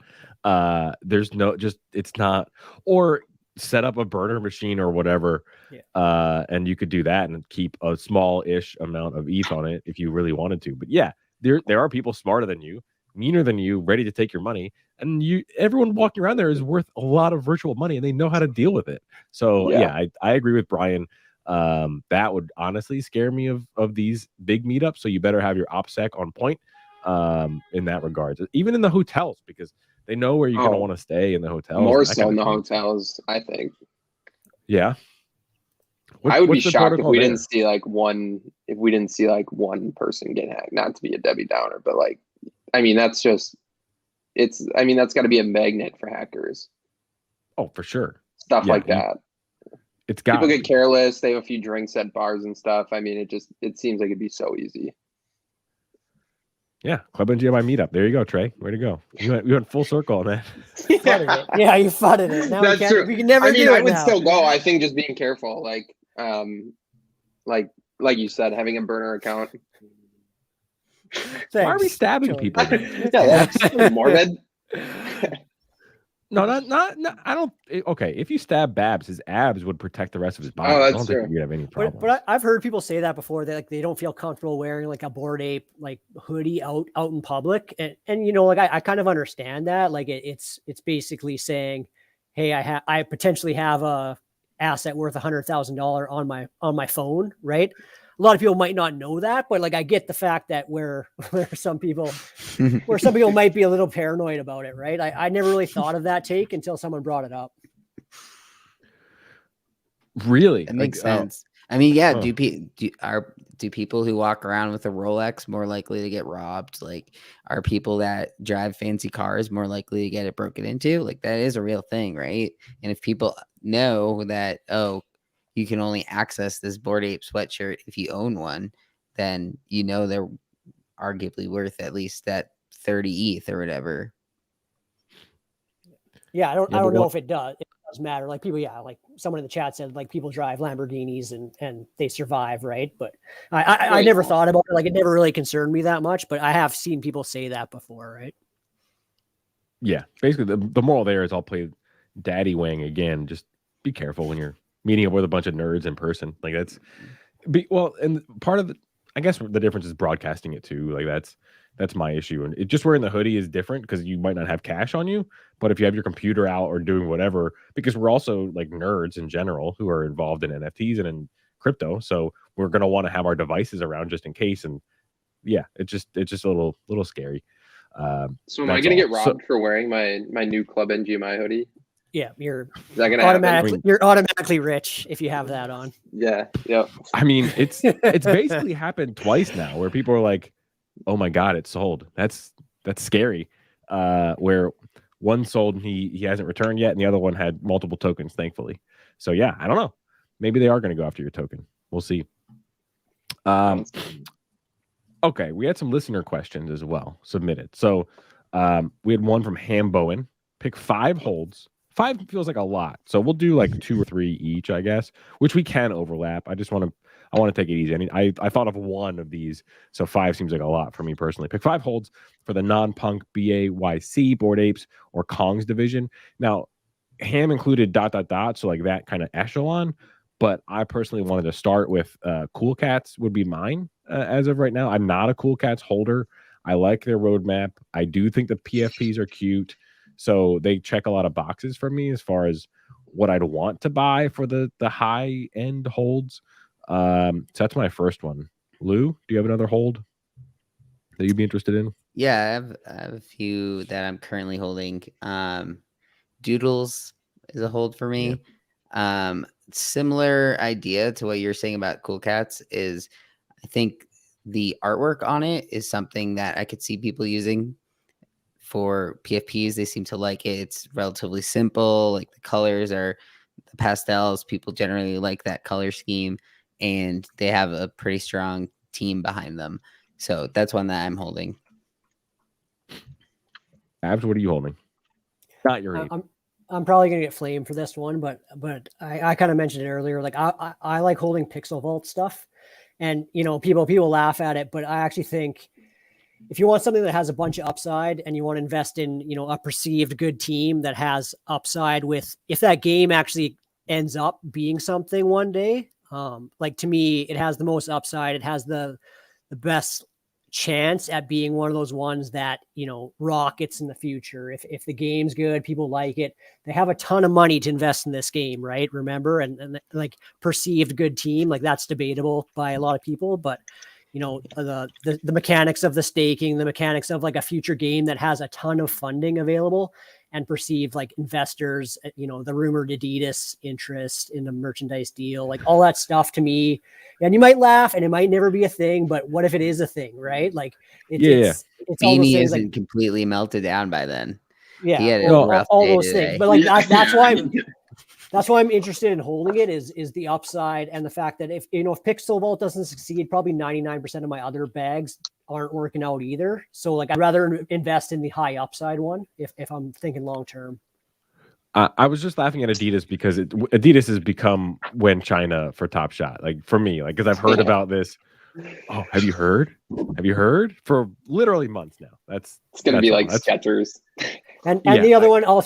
It's not, or set up a burner machine or whatever. Yeah. And you could do that and keep a small-ish amount of ETH on it if you really wanted to. But yeah, there are people smarter than you, meaner than you, ready to take your money. And everyone walking around there is worth a lot of virtual money, and they know how to deal with it. So yeah, I agree with Brian. That would honestly scare me of these big meetups. So you better have your OPSEC on point in that regard, even in the hotels, because they know where you're going to want to stay in the hotels. More so in the hotels, I think. Yeah. I would be shocked if we didn't see like one person get hacked. Not to be a Debbie Downer, but like, I mean, that's got to be a magnet for hackers. Oh, for sure. Stuff like that. People get careless. They have a few drinks at bars and stuff. I mean, it seems like it'd be so easy. Yeah, Club NGMI meetup. There you go, Trey. Way to go. You went full circle on that. Yeah, you fudded it. Now that's true. We can never do it. I would still go. I think just being careful, like you said, having a burner account. Why are we stabbing people? Yeah, that's morbid. No, not. I don't. Okay, if you stab Babs, his abs would protect the rest of his body. Oh, that's I don't true. think you'd have any problem. But I've heard people say that before. That like they don't feel comfortable wearing like a Bored Ape like hoodie out in public, and like I kind of understand that. Like it's basically saying, hey, I potentially have a asset worth $100,000 on my phone, right? A lot of people might not know that, but like I get the fact that where some people might be a little paranoid about it, right? I never really thought of that take until someone brought it up. Really? That makes sense. I mean, yeah. Do people who walk around with a Rolex more likely to get robbed? Like, are people that drive fancy cars more likely to get it broken into? Like, that is a real thing, right? And if people know that, you can only access this Bored Ape sweatshirt if you own one, then they're arguably worth at least that 30 ETH or whatever. Yeah, I don't know if it does. It does matter. Like people, like someone in the chat said, like people drive Lamborghinis and they survive, right? But I never thought about it. Like it never really concerned me that much. But I have seen people say that before, right? Yeah, basically the moral there is I'll play daddy wang again. Just be careful when you're meeting up with a bunch of nerds in person. Like and part of I guess the difference is broadcasting it too. Like that's my issue. And just wearing the hoodie is different because you might not have cash on you. But if you have your computer out or doing whatever, because we're also like nerds in general who are involved in NFTs and in crypto, so we're going to want to have our devices around just in case. And yeah, it's just a little scary. So am I going to get robbed for wearing my new Club NGMI hoodie? Yeah, you're Is that gonna automatically you're automatically rich if you have that on. Yeah. Yep. I mean, it's basically happened twice now where people are like, "Oh my god, it's sold." That's scary. Where one sold and he hasn't returned yet, and the other one had multiple tokens, thankfully. So yeah, I don't know. Maybe they are going to go after your token. We'll see. Okay, we had some listener questions as well submitted. So we had one from Ham Bowen. Pick 5 holds. 5 feels like a lot, so we'll do like 2 or 3 each, I guess, which we can overlap. I want to take it easy. I mean, I thought of one of these, so 5 seems like a lot for me personally. Pick 5 holds for the non-punk BAYC, Bored Apes, or Kongs division. Now, Ham included ... so like that kind of echelon, but I personally wanted to start with Cool Cats would be mine as of right now. I'm not a Cool Cats holder. I like their roadmap. I do think the PFPs are cute. So they check a lot of boxes for me as far as what I'd want to buy for the high end holds. So that's my first one. Lou, do you have another hold that you'd be interested in? Yeah, I have a few that I'm currently holding. Doodles is a hold for me. Yeah. Similar idea to what you're saying about Cool Cats is I think the artwork on it is something that I could see people using for PFPs. They seem to like it. It's relatively simple. Like the colors are the pastels. People generally like that color scheme, and they have a pretty strong team behind them. So that's one that I'm holding. Abs, what are you holding? Not your I'm probably gonna get flamed for this one, but I kind of mentioned it earlier. Like I like holding Pixel Vault stuff, and people laugh at it, but I actually think if you want something that has a bunch of upside and you want to invest in, a perceived good team that has upside with, if that game actually ends up being something one day, like to me, it has the most upside. It has the best chance at being one of those ones that, rockets in the future. If the game's good, people like it, they have a ton of money to invest in this game, right? Remember, and like perceived good team, like that's debatable by a lot of people, but the mechanics of the staking, the mechanics of like a future game that has a ton of funding available and perceived like investors, the rumored Adidas interest in the merchandise deal, like all that stuff to me. And you might laugh and it might never be a thing, but what if it is a thing, right? Like it's Beanie isn't like, completely melted down by then. Yeah. He had all those things. But like that's why I'm interested in holding it is the upside and the fact that if Pixel Vault doesn't succeed, probably 99% of my other bags aren't working out either. So like I'd rather invest in the high upside one if I'm thinking long term. I was just laughing at Adidas because Adidas has become when China for Top Shot. Like for me, like because I've heard about this. Oh, have you heard? For literally months now. It's gonna be like Skechers. And the other one, I'll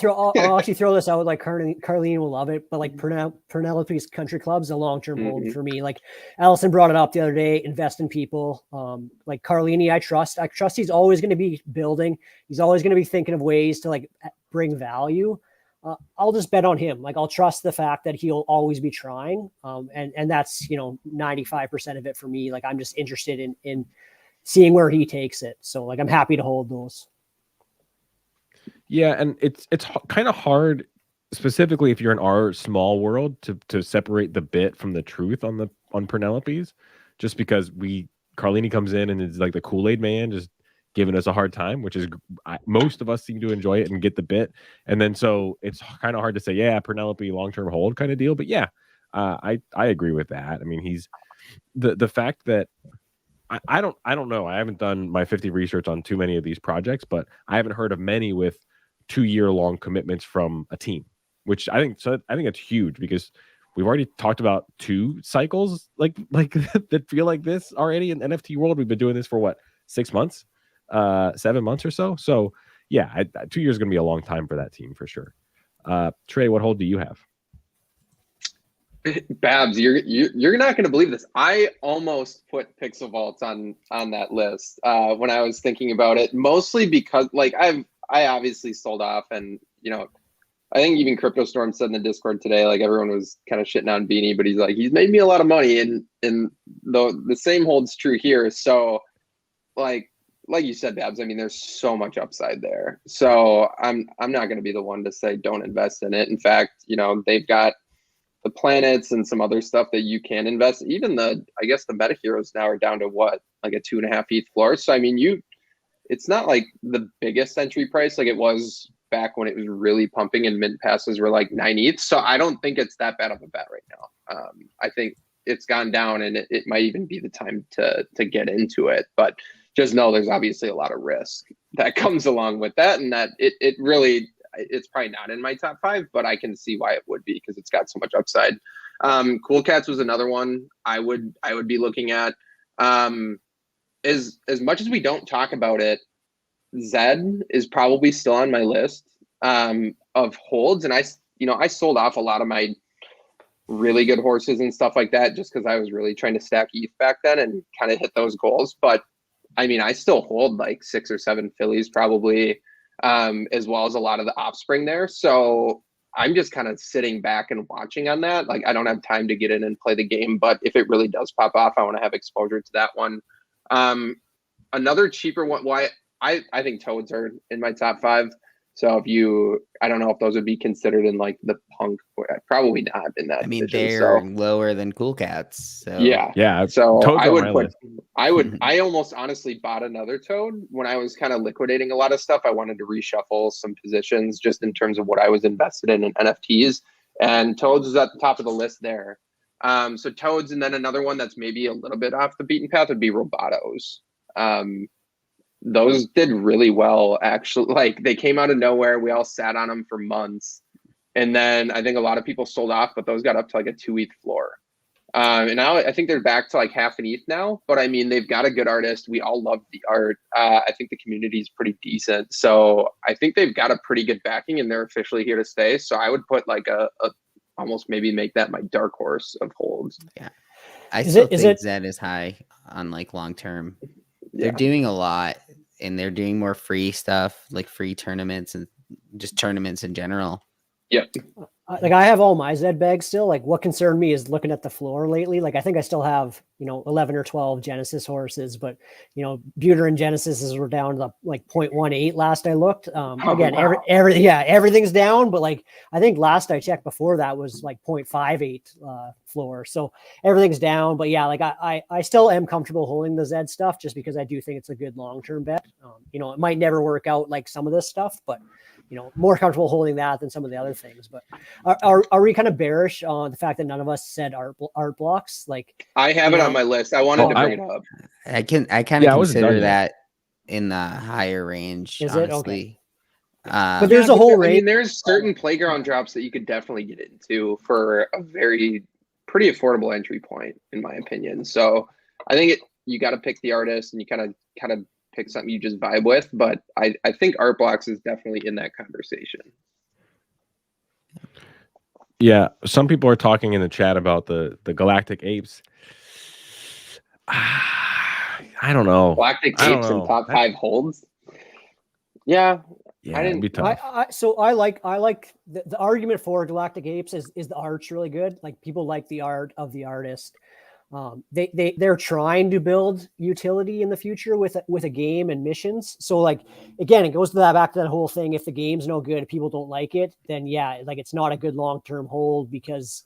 actually throw this out. Like Carlene will love it, but like Penelope's Country Club's a long-term hold for me. Like Allison brought it up the other day. Invest in people. Like Carlini, I trust he's always going to be building. He's always going to be thinking of ways to like bring value. I'll just bet on him. Like I'll trust the fact that he'll always be trying. And that's 95% of it for me. Like I'm just interested in seeing where he takes it. So like I'm happy to hold those. Yeah, and it's kind of hard, specifically if you're in our small world, to separate the bit from the truth on Penelope's, just because Carlini comes in and is like the Kool-Aid man, just giving us a hard time, which is most of us seem to enjoy it and get the bit, and then so it's kind of hard to say, yeah, Penelope long-term hold kind of deal, but yeah, I agree with that. I mean, he's the fact that. I don't know. I haven't done my 50 research on too many of these projects, but I haven't heard of many with 2-year-long commitments from a team, which I think it's huge because we've already talked about 2 cycles like that feel like this already in NFT world. We've been doing this for what, 6 months, 7 months or so. So yeah, 2 years is going to be a long time for that team for sure. Trey, what hold do you have? Babs, you're not going to believe this. I almost put Pixel Vaults on that list when I was thinking about it, mostly because like I obviously sold off and I think even Crypto Storm said in the Discord today, like everyone was kind of shitting on Beanie, but he's like, he's made me a lot of money, and the same holds true here. So, like you said, Babs, I mean, there's so much upside there. So I'm not going to be the one to say don't invest in it. In fact, they've got the planets and some other stuff that you can invest. Even I guess the meta heroes now are down to what, like a 2.5 ETH floor. So I mean, it's not like the biggest entry price like it was back when it was really pumping and mint passes were like 9 ETH. So I don't think it's that bad of a bet right now. I think it's gone down, and it might even be the time to get into it. But just know there's obviously a lot of risk that comes along with that, and that it's probably not in my top 5, but I can see why it would be because it's got so much upside. Cool Cats was another one I would be looking at. As much as we don't talk about it, Zed is probably still on my list of holds, and I sold off a lot of my really good horses and stuff like that just because I was really trying to stack ETH back then and kind of hit those goals. But I mean, I still hold like 6 or 7 fillies probably, as well as a lot of the offspring there. So I'm just kind of sitting back and watching on that. Like I don't have time to get in and play the game, but if it really does pop off, I want to have exposure to that one. Another cheaper one, why I think toads are in my top 5. So I don't know if those would be considered in like the punk, probably not in that. I mean, division, they're lower than Cool Cats. So Yeah. So Toad's I on would my put, list. I almost honestly bought another toad when I was kind of liquidating a lot of stuff. I wanted to reshuffle some positions just in terms of what I was invested in NFTs, and toads is at the top of the list there. So toads, and then another one that's maybe a little bit off the beaten path would be Robotos. Those did really well, actually. Like they came out of nowhere. We all sat on them for months. And then I think a lot of people sold off, but those got up to like a 2 ETH floor. And now I think they're back to like half an ETH now. But I mean, they've got a good artist. We all love the art. I think the community is pretty decent. So I think they've got a pretty good backing, and they're officially here to stay. So I would put like a almost maybe make that my dark horse of holds. Yeah. I still think Zed is high on like long term. They're doing a lot, and they're doing more free stuff, like free tournaments and just tournaments in general. Yep. Like I have all my Zed bags still. Like what concerned me is looking at the floor lately. Like I think I still have 11 or 12 Genesis horses, but Buter and Genesis were down to like 0.18 last I looked. Again, wow. Everything's down, but like I think last I checked before that was like 0.58 floor. So everything's down, but yeah, like I still am comfortable holding the Zed stuff just because I do think it's a good long-term bet. It might never work out like some of this stuff, but more comfortable holding that than some of the other things. But are we kind of bearish on the fact that none of us said art blocks? Like I have it on my list. I wanted to bring it up. I kind of consider that in the higher range. Is honestly. it okay? But there's a whole range. I mean, there's certain playground drops that you could definitely get into for a pretty affordable entry point, in my opinion. So I think you got to pick the artist, and you kind of pick something you just vibe with. But I think art blocks is definitely in that conversation. Yeah, some people are talking in the chat about the Galactic Apes. I don't know. Galactic Apes in top 5 holds. Yeah, it'd be tough. I like the argument for Galactic Apes is the art's really good. Like people like the art of the artist. They're trying to build utility in the future with a game and missions. So like again, it goes back to that whole thing. If the game's no good, people don't like it, then yeah, like it's not a good long-term hold because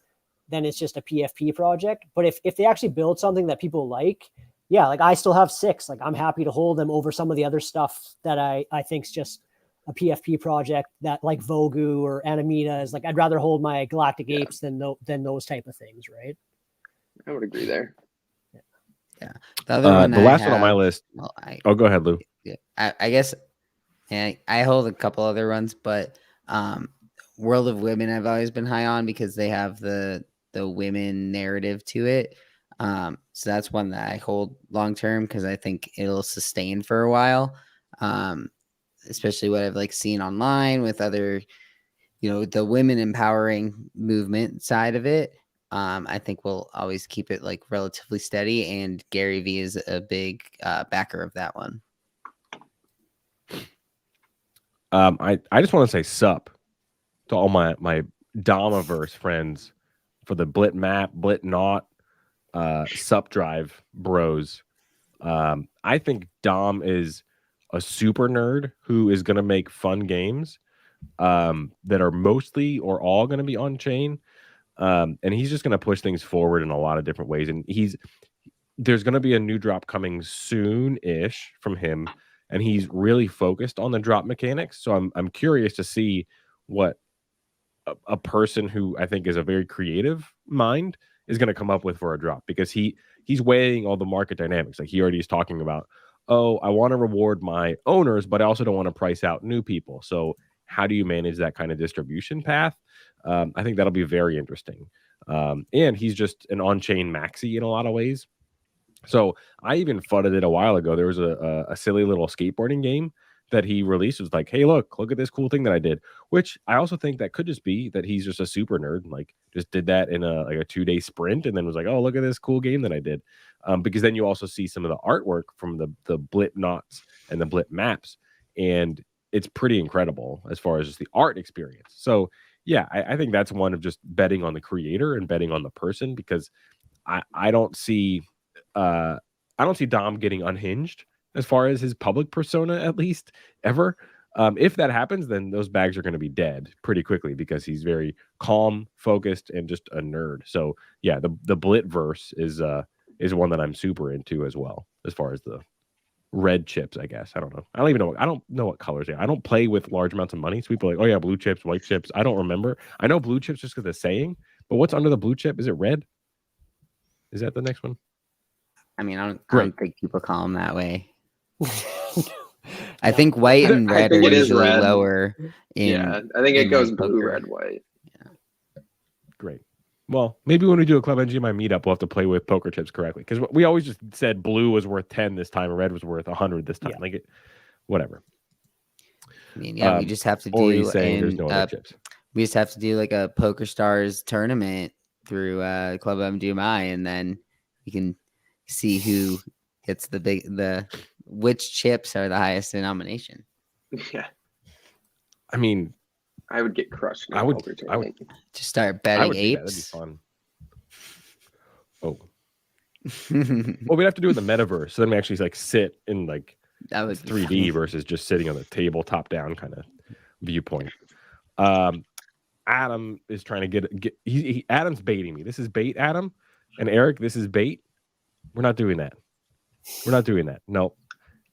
then it's just a PFP project. But if they actually build something that people like, yeah, like I still have 6. Like I'm happy to hold them over some of the other stuff that I think's just a PFP project that like Vogu or Animita is like. I'd rather hold my Galactic Apes than those type of things, right? I would agree there. Yeah. The other one, the last one on my list. Well, go ahead, Lou. Yeah, I guess. Yeah, I hold a couple other ones, but World of Women I've always been high on because they have the women narrative to it. So that's one that I hold long term because I think it'll sustain for a while. Especially what I've like seen online with other, the women empowering movement side of it. I think we'll always keep it like relatively steady, and Gary Vee is a big backer of that one. I just want to say sup to all my Domiverse friends for the Blit Map, Blit Not, Sup Drive bros. I think Dom is a super nerd who is going to make fun games that are mostly or all going to be on chain. And he's just going to push things forward in a lot of different ways. And there's going to be a new drop coming soon-ish from him, and he's really focused on the drop mechanics. So I'm curious to see what a person who I think is a very creative mind is going to come up with for a drop, because he's weighing all the market dynamics. Like, he already is talking about, oh, I want to reward my owners, but I also don't want to price out new people. So how do you manage that kind of distribution path? I think that'll be very interesting. And he's just an on-chain maxi in a lot of ways. So I even fudded it a while ago. There was a silly little skateboarding game that he released. It was like, hey, look at this cool thing that I did, which I also think that could just be that he's just a super nerd, like just did that in a 2-day sprint and then was like, oh, look at this cool game that I did. Because then you also see some of the artwork from the Blit Knots and the Blit Maps, and it's pretty incredible as far as just the art experience. So yeah, I think that's one of just betting on the creator and betting on the person, because I don't see Dom getting unhinged as far as his public persona, at least, ever. If that happens, then those bags are going to be dead pretty quickly, because he's very calm, focused, and just a nerd. So yeah, the Blitverse is one that I'm super into as well, as far as the red chips, I guess. I don't know. I don't know what colors they are. I don't play with large amounts of money. So people are like, oh yeah, blue chips, white chips. I don't remember. I know blue chips just because the saying, but what's under the blue chip? Is it red? Is that the next one? I mean, I don't think people call them that way. I think white and red are usually lower. I think it goes blue, red, white. Yeah. Great. Well, maybe when we do a Club NGMI meetup, we'll have to play with poker chips correctly, because we always just said blue was worth 10 this time and red was worth 100 this time. Like, whatever. I mean, we just have to do. There's no other chips. We just have to do like a Poker Stars tournament through Club MGMI, and then we can see who gets which chips are the highest in nomination. Yeah. I mean, I would get crushed. I would just start betting apes. That'd be fun. Oh. Well, we'd have to do it in the metaverse. So then we actually sit in like that would 3D versus just sitting on the table, top down kind of viewpoint. Adam is trying to get Adam's baiting me. This is bait, Adam. And Eric, this is bait. We're not doing that. No.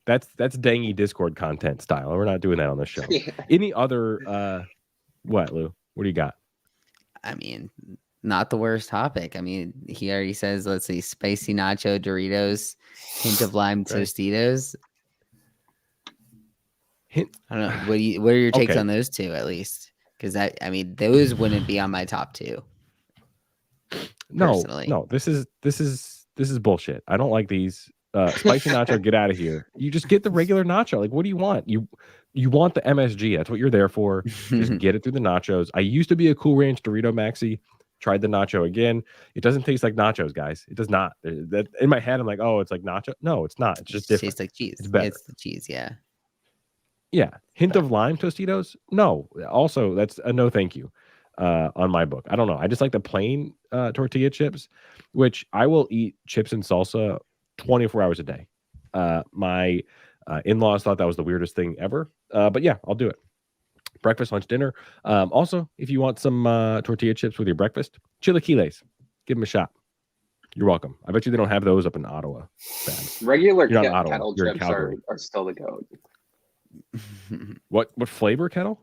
That's Dangy Discord content style. We're not doing that on the show. Yeah. Any other what, Lou? What do you got? I mean, not the worst topic. I mean, he already says, let's see, spicy nacho Doritos, hint of lime Tostitos. I don't know. What are your takes on those two, at least? Because those wouldn't be on my top two. No. This is bullshit. I don't like these. Spicy nacho, get out of here. You just get the regular nacho. Like, what do you want? You want the MSG. That's what you're there for. Just get it through the nachos. I used to be a Cool Ranch Dorito Maxi. Tried the nacho again. It doesn't taste like nachos, guys. It does not. That in my head, I'm like, oh, it's like nacho. No, it's not. It's just different. Tastes like cheese. It's better. It's the cheese, yeah. Yeah. Hint of lime Tostitos? No. Also, that's a no thank you on my book. I don't know. I just like the plain tortilla chips, which I will eat chips and salsa 24 hours a day. My in-laws thought that was the weirdest thing ever. But yeah, I'll do it. Breakfast, lunch, dinner. Also, if you want some tortilla chips with your breakfast, chilaquiles. Give them a shot. You're welcome. I bet you they don't have those up in Ottawa. Regular kettle chips are still the goat. What flavor kettle?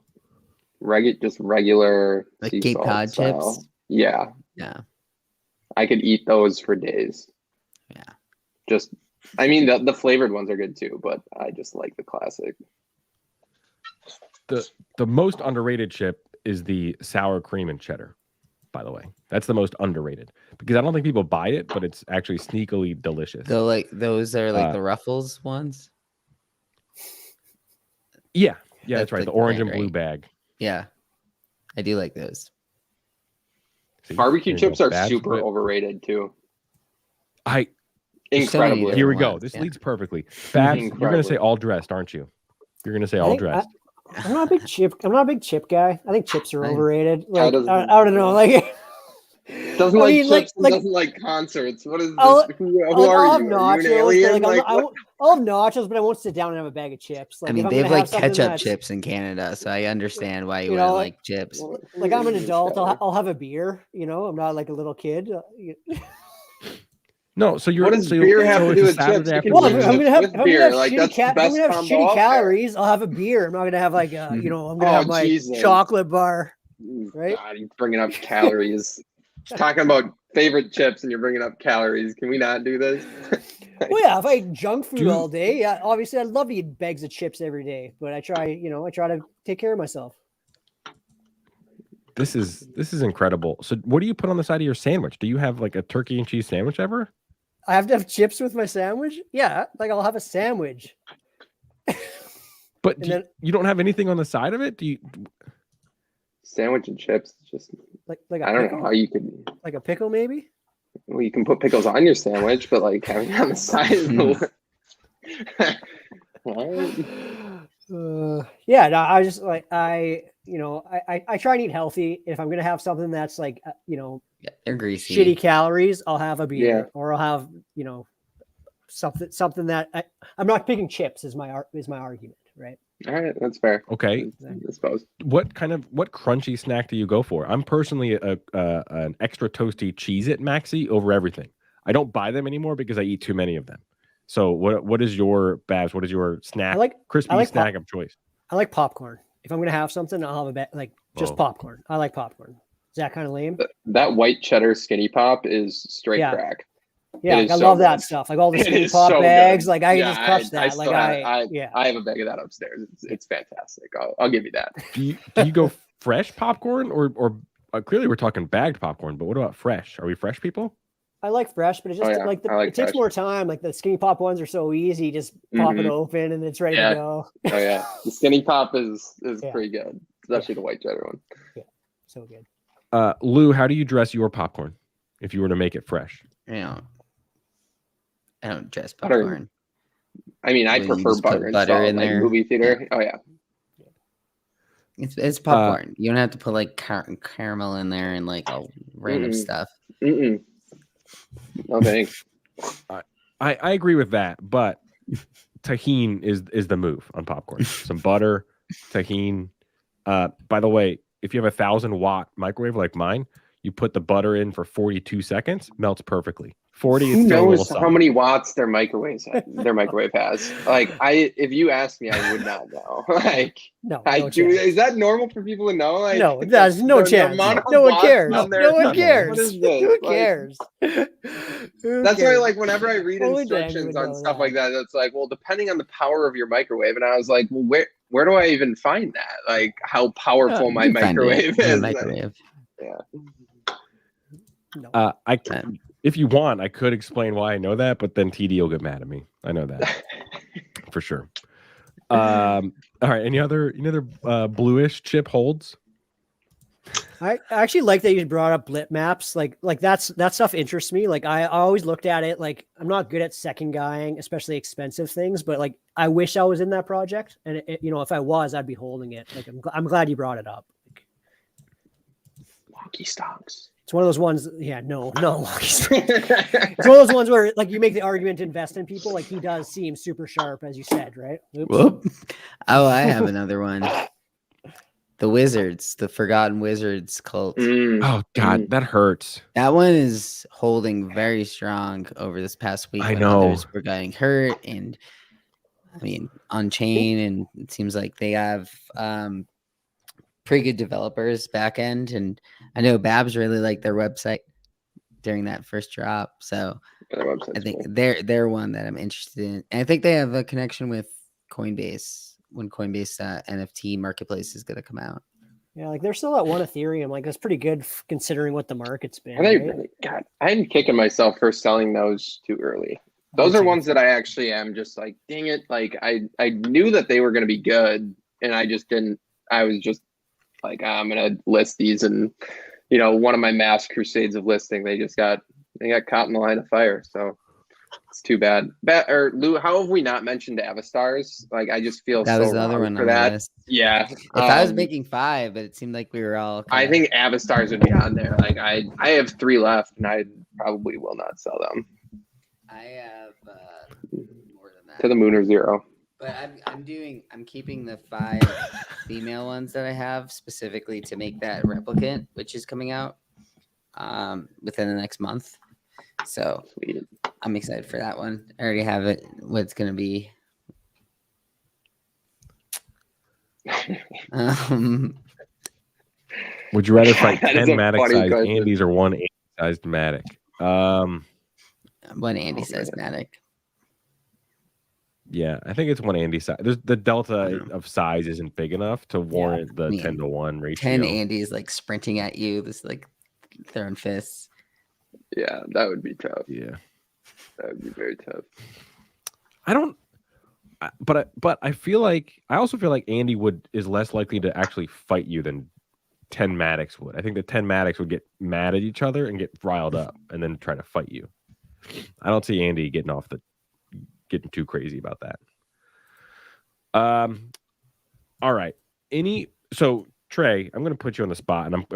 Just regular like Cape Cod chips. Yeah. I could eat those for days. Yeah. The flavored ones are good too, but I just like the classic. The most underrated chip is the sour cream and cheddar, by the way. That's the most underrated, because I don't think people buy it, but it's actually sneakily delicious. So those are like the Ruffles ones? Yeah, that's right. The orange and blue bag. Yeah. I do like those. See, barbecue chips are super overrated too. Incredibly. Here we go. This leads perfectly. Babs, you're going to say all dressed, aren't you? You're going to say all dressed. I'm not a big chip guy. I think chips are Fine. overrated. Like doesn't- I don't know. Like Doesn't I like mean, chips and like doesn't like concerts. What is this? I'll- Who like, are I'll have you? Are you an nachos, but alien? like What? I'll have nachos, but I won't sit down and have a bag of chips. Like I mean, if I'm they have gonna like something ketchup that's- chips in Canada, so I understand why you You wouldn't know, like chips. Like I'm an adult. I'll have a beer. You know, I'm not like a little kid. No, so you're. What does so, beer have so to it's do a with Saturday chips? You can Well, afternoon. if I'm gonna have, with if I'm gonna beer. have Like, shitty, that's the if I'm best gonna have combo shitty out there. calories, I'll have a beer. I'm not gonna have like I'm gonna have my Jesus. chocolate bar. Right? God, you're bringing up calories. Talking about favorite chips and you're bringing up calories. Can we not do this? Well, yeah, if I eat junk food Do- all day, yeah, obviously I'd love to eat bags of chips every day, but I try to take care of myself. This is incredible. So, what do you put on the side of your sandwich? Do you have like a turkey and cheese sandwich ever? I have to have chips with my sandwich. Yeah, like I'll have a sandwich. But And then you don't have anything on the side of it? Do you? Sandwich and chips. Just like a I don't pickle, know how you could. like a pickle maybe. Well, you can put pickles on your sandwich, but like having it on the side is the. Yeah, no, I just like I try and eat healthy. If I'm gonna have something that's like Yeah, they're greasy. shitty calories, I'll have a beer, Yeah. or I'll have something that I'm not picking chips is my argument, right? All right, that's fair. Okay. I suppose. What crunchy snack do you go for? I'm personally an extra toasty Cheez-It Maxi over everything. I don't buy them anymore because I eat too many of them. So what is your Babs? What is your snack? Crispy snack of choice. I like popcorn. If I'm gonna have something, I'll have just popcorn. I like popcorn. Is that kind of lame? That white cheddar skinny pop is straight Yeah. crack. Yeah, It like, is I so love that good. stuff. Like all the It skinny is pop so bags. good. Like I can Yeah, just crush I that. still Like have- yeah. I have a bag of that upstairs. It's fantastic. I'll give you that. Do you go fresh popcorn or clearly we're talking bagged popcorn, but what about fresh? Are we fresh people? I like fresh, but it just Oh, yeah. I like it takes fresh. more time. Like the skinny pop ones are so easy. Just pop it Mhm. open and it's ready Yeah. to go. Oh yeah, the skinny pop is Yeah. pretty good, especially the white cheddar one. So good. Lou, how do you dress your popcorn if you were to make it fresh? I don't dress Butter. popcorn. I mean, I Well, you prefer just put butter and butter salt, in like there. movie theater. Oh yeah, It's popcorn. You don't have to put like caramel in there and like all random Mm-mm. stuff. Mm-mm. No thanks. I agree with that, but tahini is the move on popcorn. Some butter, tahini. By the way, if you have a 1,000-watt microwave like mine, you put the butter in for 42 seconds, melts perfectly. 40 is Who still a little knows how solid. many watts their microwave has? Like, if you asked me, I would not know. Like, No, I no do. chance. Is that normal for people to know? Like, No, there's no the chance. amount of No one watts cares. on their- No one What cares. is this? Who Like, cares? Who That's why, cares? like, whenever I read Only Dangy instructions would on know stuff that. like that, it's like, well, depending on the power of your microwave. And I was like, well, where do I even find that? Like, how powerful my You can find it microwave in the is. microwave. No. If you want, I could explain why I know that, but then TD will get mad at me. I know that for sure. All right. Any other bluish chip holds? I actually like that you brought up blip maps. Like that stuff interests me. Like I always looked at it. Like I'm not good at second guying, especially expensive things. But like I wish I was in that project, and if I was, I'd be holding it. Like I'm glad you brought it up. Wonky stocks. It's one of those ones. Yeah, no. It's one of those ones where like you make the argument to invest in people. Like he does seem super sharp, as you said, right? Oops. Whoop. Oh, I have another one. The Wizards, the Forgotten Wizards cult. Oh God, that hurts. That one is holding very strong over this past week. I when know. others were getting hurt, and I mean on chain, and it seems like they have pretty good developers back end. And I know Babs really liked their website during that first drop, so I think they're one that I'm interested in. And I think they have a connection with Coinbase when Coinbase NFT marketplace is going to come out. Yeah, like they're still at 1 Ethereum. Like that's pretty good considering what the market's been. Are they right? really? God, I'm kicking myself for selling those too early. Those are ones that I actually am just like, dang it. Like I knew that they were going to be good, and I just didn't. I was just like, I'm going to list these, and one of my mass crusades of listing, they got caught in the line of fire. So It's too bad. Or Lou, how have we not mentioned Avastars? Like, I just feel That so was the other wrong one for on the that. list. Yeah. If I was um, making 5, but it seemed like we were all. I kinda- think Avastars would be on there. Like, I have 3 left, and I probably will not sell them I have more than that. to the moon or zero. But I'm keeping the 5 female ones that I have specifically to make that replicant, which is coming out within the next month. So Sweet. I'm excited for that one. I already have it. What it's gonna be. Would you rather fight That is 10 a funny Matic-sized question. Andys or 1 Andy-sized Matic? One Andy Oh, says Matic. Yeah, I think it's 1 Andy size. There's the delta Mhm. of size isn't big enough to warrant the Man. 10-to-1 ratio. 10 Andys like sprinting at you, this like throwing fists. Yeah, that would be tough. Yeah. That would be very tough. I don't but I feel like I also feel like Andy is less likely to actually fight you than 10 Matics would. I think the 10 Matics would get mad at each other and get riled up and then try to fight you. I don't see Andy getting too crazy about that. All right. So Trey, I'm going to put you on the spot, and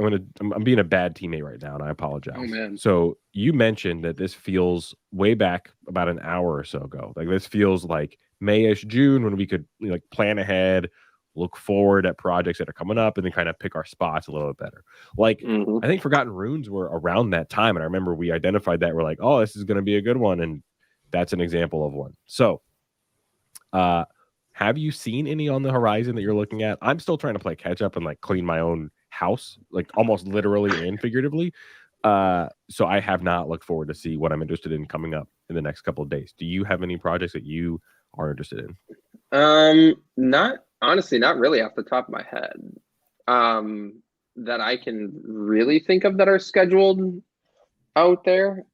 I'm being a bad teammate right now, and I apologize. Oh, man. So you mentioned that this feels way back about an hour or so ago. Like this feels like Mayish, June, when we could like plan ahead, look forward at projects that are coming up, and then kind of pick our spots a little bit better. Like I think Forgotten Runes were around that time, and I remember we identified that. We're like, oh, this is going to be a good one, and that's an example of one. So, have you seen any on the horizon that you're looking at? I'm still trying to play catch up and like clean my own house, like almost literally and figuratively. So I have not looked forward to see what I'm interested in coming up in the next couple of days. Do you have any projects that you are interested in? Not really off the top of my head. That I can really think of that are scheduled out there.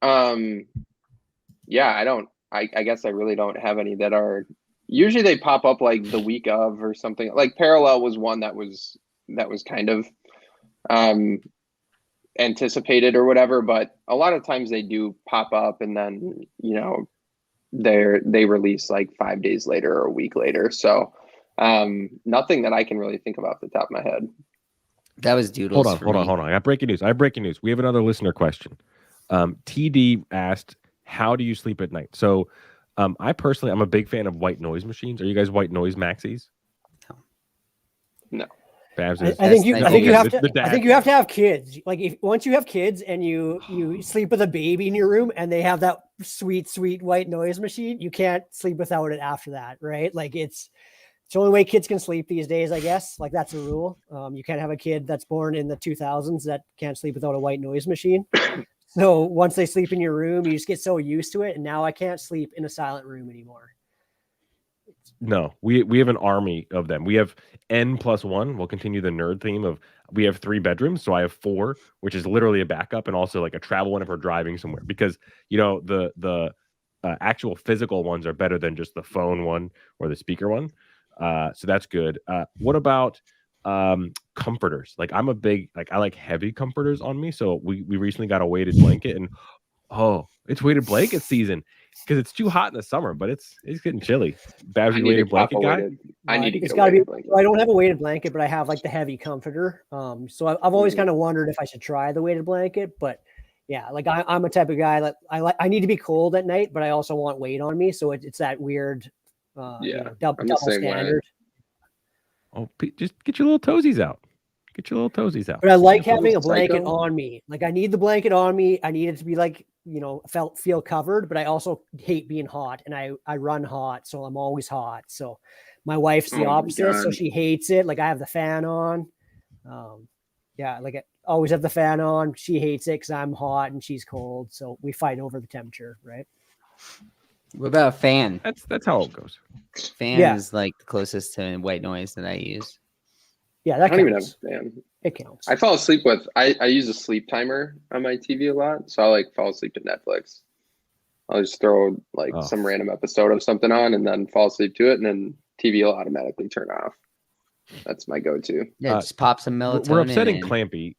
Yeah, I guess I really don't have any that are. Usually they pop up like the week of or something. Like Parallel was one that was kind of anticipated or whatever, but a lot of times they do pop up and then they release like 5 days later or a week later. So nothing that I can really think of off the top of my head. That was Doodles. Hold on. I got breaking news. We have another listener question. TD asked, how do you sleep at night? So I'm a big fan of white noise machines. Are you guys white noise maxis? No. I think you have to have kids. Like once you have kids and you sleep with a baby in your room and they have that sweet white noise machine, you can't sleep without it after that, right? Like it's the only way kids can sleep these days, I guess. Like that's a rule. You can't have a kid that's born in the 2000s that can't sleep without a white noise machine. So once they sleep in your room, you just get so used to it. And now I can't sleep in a silent room anymore. No, we have an army of them. We have N+1. We'll continue the nerd theme of we have 3 bedrooms. So I have 4, which is literally a backup and also like a travel one if we're driving somewhere, because the actual physical ones are better than just the phone one or the speaker one. So that's good. What about comforters? Like I'm a big, I like heavy comforters on me. So we recently got a weighted blanket, and it's weighted blanket season because it's too hot in the summer, but it's getting chilly. Babs, you weighted blanket guy? I need to get it's a gotta be. weighted blanket. I don't have a weighted blanket, but I have like the heavy comforter. So I've always kind of wondered if I should try the weighted blanket, but yeah, like I'm a type of guy that I need to be cold at night, but I also want weight on me. So it's that weird, double standard. Oh, just get your little toesies out. But I like having a blanket on me. Like I need the blanket on me. I need it to be like, feel covered, but I also hate being hot, and I run hot. So I'm always hot. So my wife's the opposite. So she hates it. Like I have the fan on. Like I always have the fan on. She hates it because I'm hot and she's cold. So we fight over the temperature, right? What about a fan? That's how it goes. Fan is like the closest to white noise that I use. Yeah, that I don't counts. even have a fan. It counts. I fall asleep with I use a sleep timer on my TV a lot, so I like fall asleep to Netflix. I'll just throw some random episode of something on and then fall asleep to it, and then TV will automatically turn off. That's my go-to. Yeah, just pop some melatonin. We're upsetting Clampy.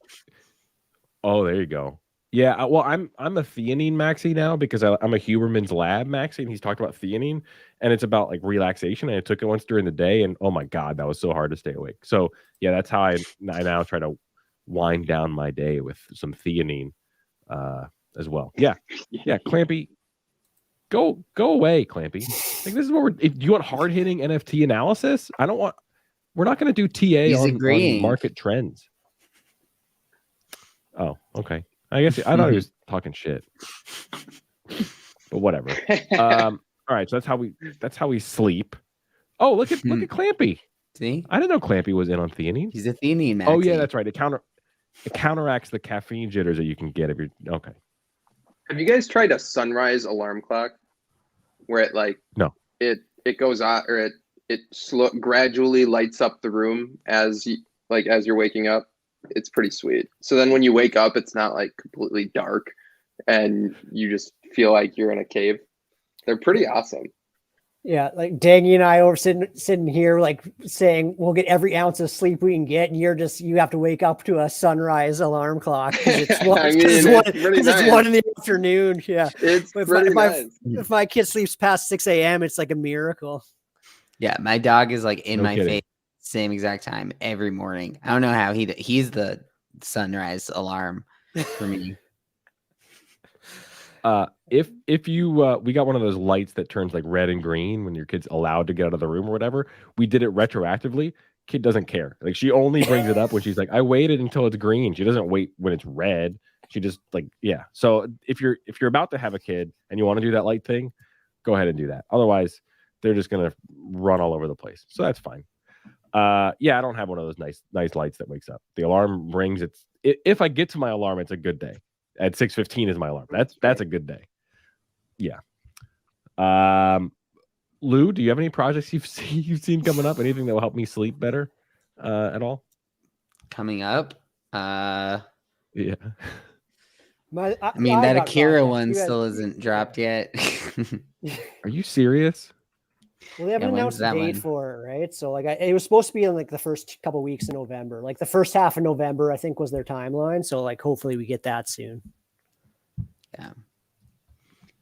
Oh, there you go. Yeah, well, I'm a theanine maxi now because I'm a Huberman's Lab maxi, and he's talked about theanine, and it's about like relaxation. And I took it once during the day, and oh my god, that was so hard to stay awake. So yeah, that's how I now try to wind down my day with some theanine as well. Yeah, Clampy, go away, Clampy. Like this is what do you want hard hitting NFT analysis? I don't want. We're not going to do TA on market trends. Oh, okay. I guess I thought he was talking shit, but whatever. All right, so that's how we sleep. Oh, look at Clampy. See, I didn't know Clampy was in on theanine. he's a theanine. Oh yeah, that's right. It counteracts the caffeine jitters that you can get if you're okay. Have you guys tried a sunrise alarm clock where it it goes on, or it gradually lights up the room as you're waking up? It's pretty sweet. So then when you wake up, it's not like completely dark and you just feel like you're in a cave. They're pretty awesome. Yeah, like Dangy and I are sitting here like saying we'll get every ounce of sleep we can get, and you have to wake up to a sunrise alarm clock because it's one, it's 1 in the afternoon. Yeah, if my kid sleeps past 6 a.m., it's like a miracle. Yeah, my dog is like in my face same exact time every morning. I don't know how he's the sunrise alarm for me. If you we got one of those lights that turns like red and green when your kid's allowed to get out of the room or whatever. We did it retroactively. Kid doesn't care. Like she only brings it up when she's like, I waited until it's green. She doesn't wait when it's red. She just So if you're about to have a kid and you want to do that light thing, go ahead and do that. Otherwise, they're just gonna run all over the place. So that's fine. I don't have one of those nice lights that wakes up. The alarm rings. If I get to my alarm, it's a good day. At 6:15 is my alarm. That's a good day. Yeah. Lou, do you have any projects you've seen coming up? Anything that will help me sleep better at all? Coming up? Yeah. That Akira one still isn't dropped yet. Are you serious? Well, they haven't announced a date for it, right? So it was supposed to be in like the first couple weeks in November. Like the first half of November, I think was their timeline. So like hopefully we get that soon. Yeah.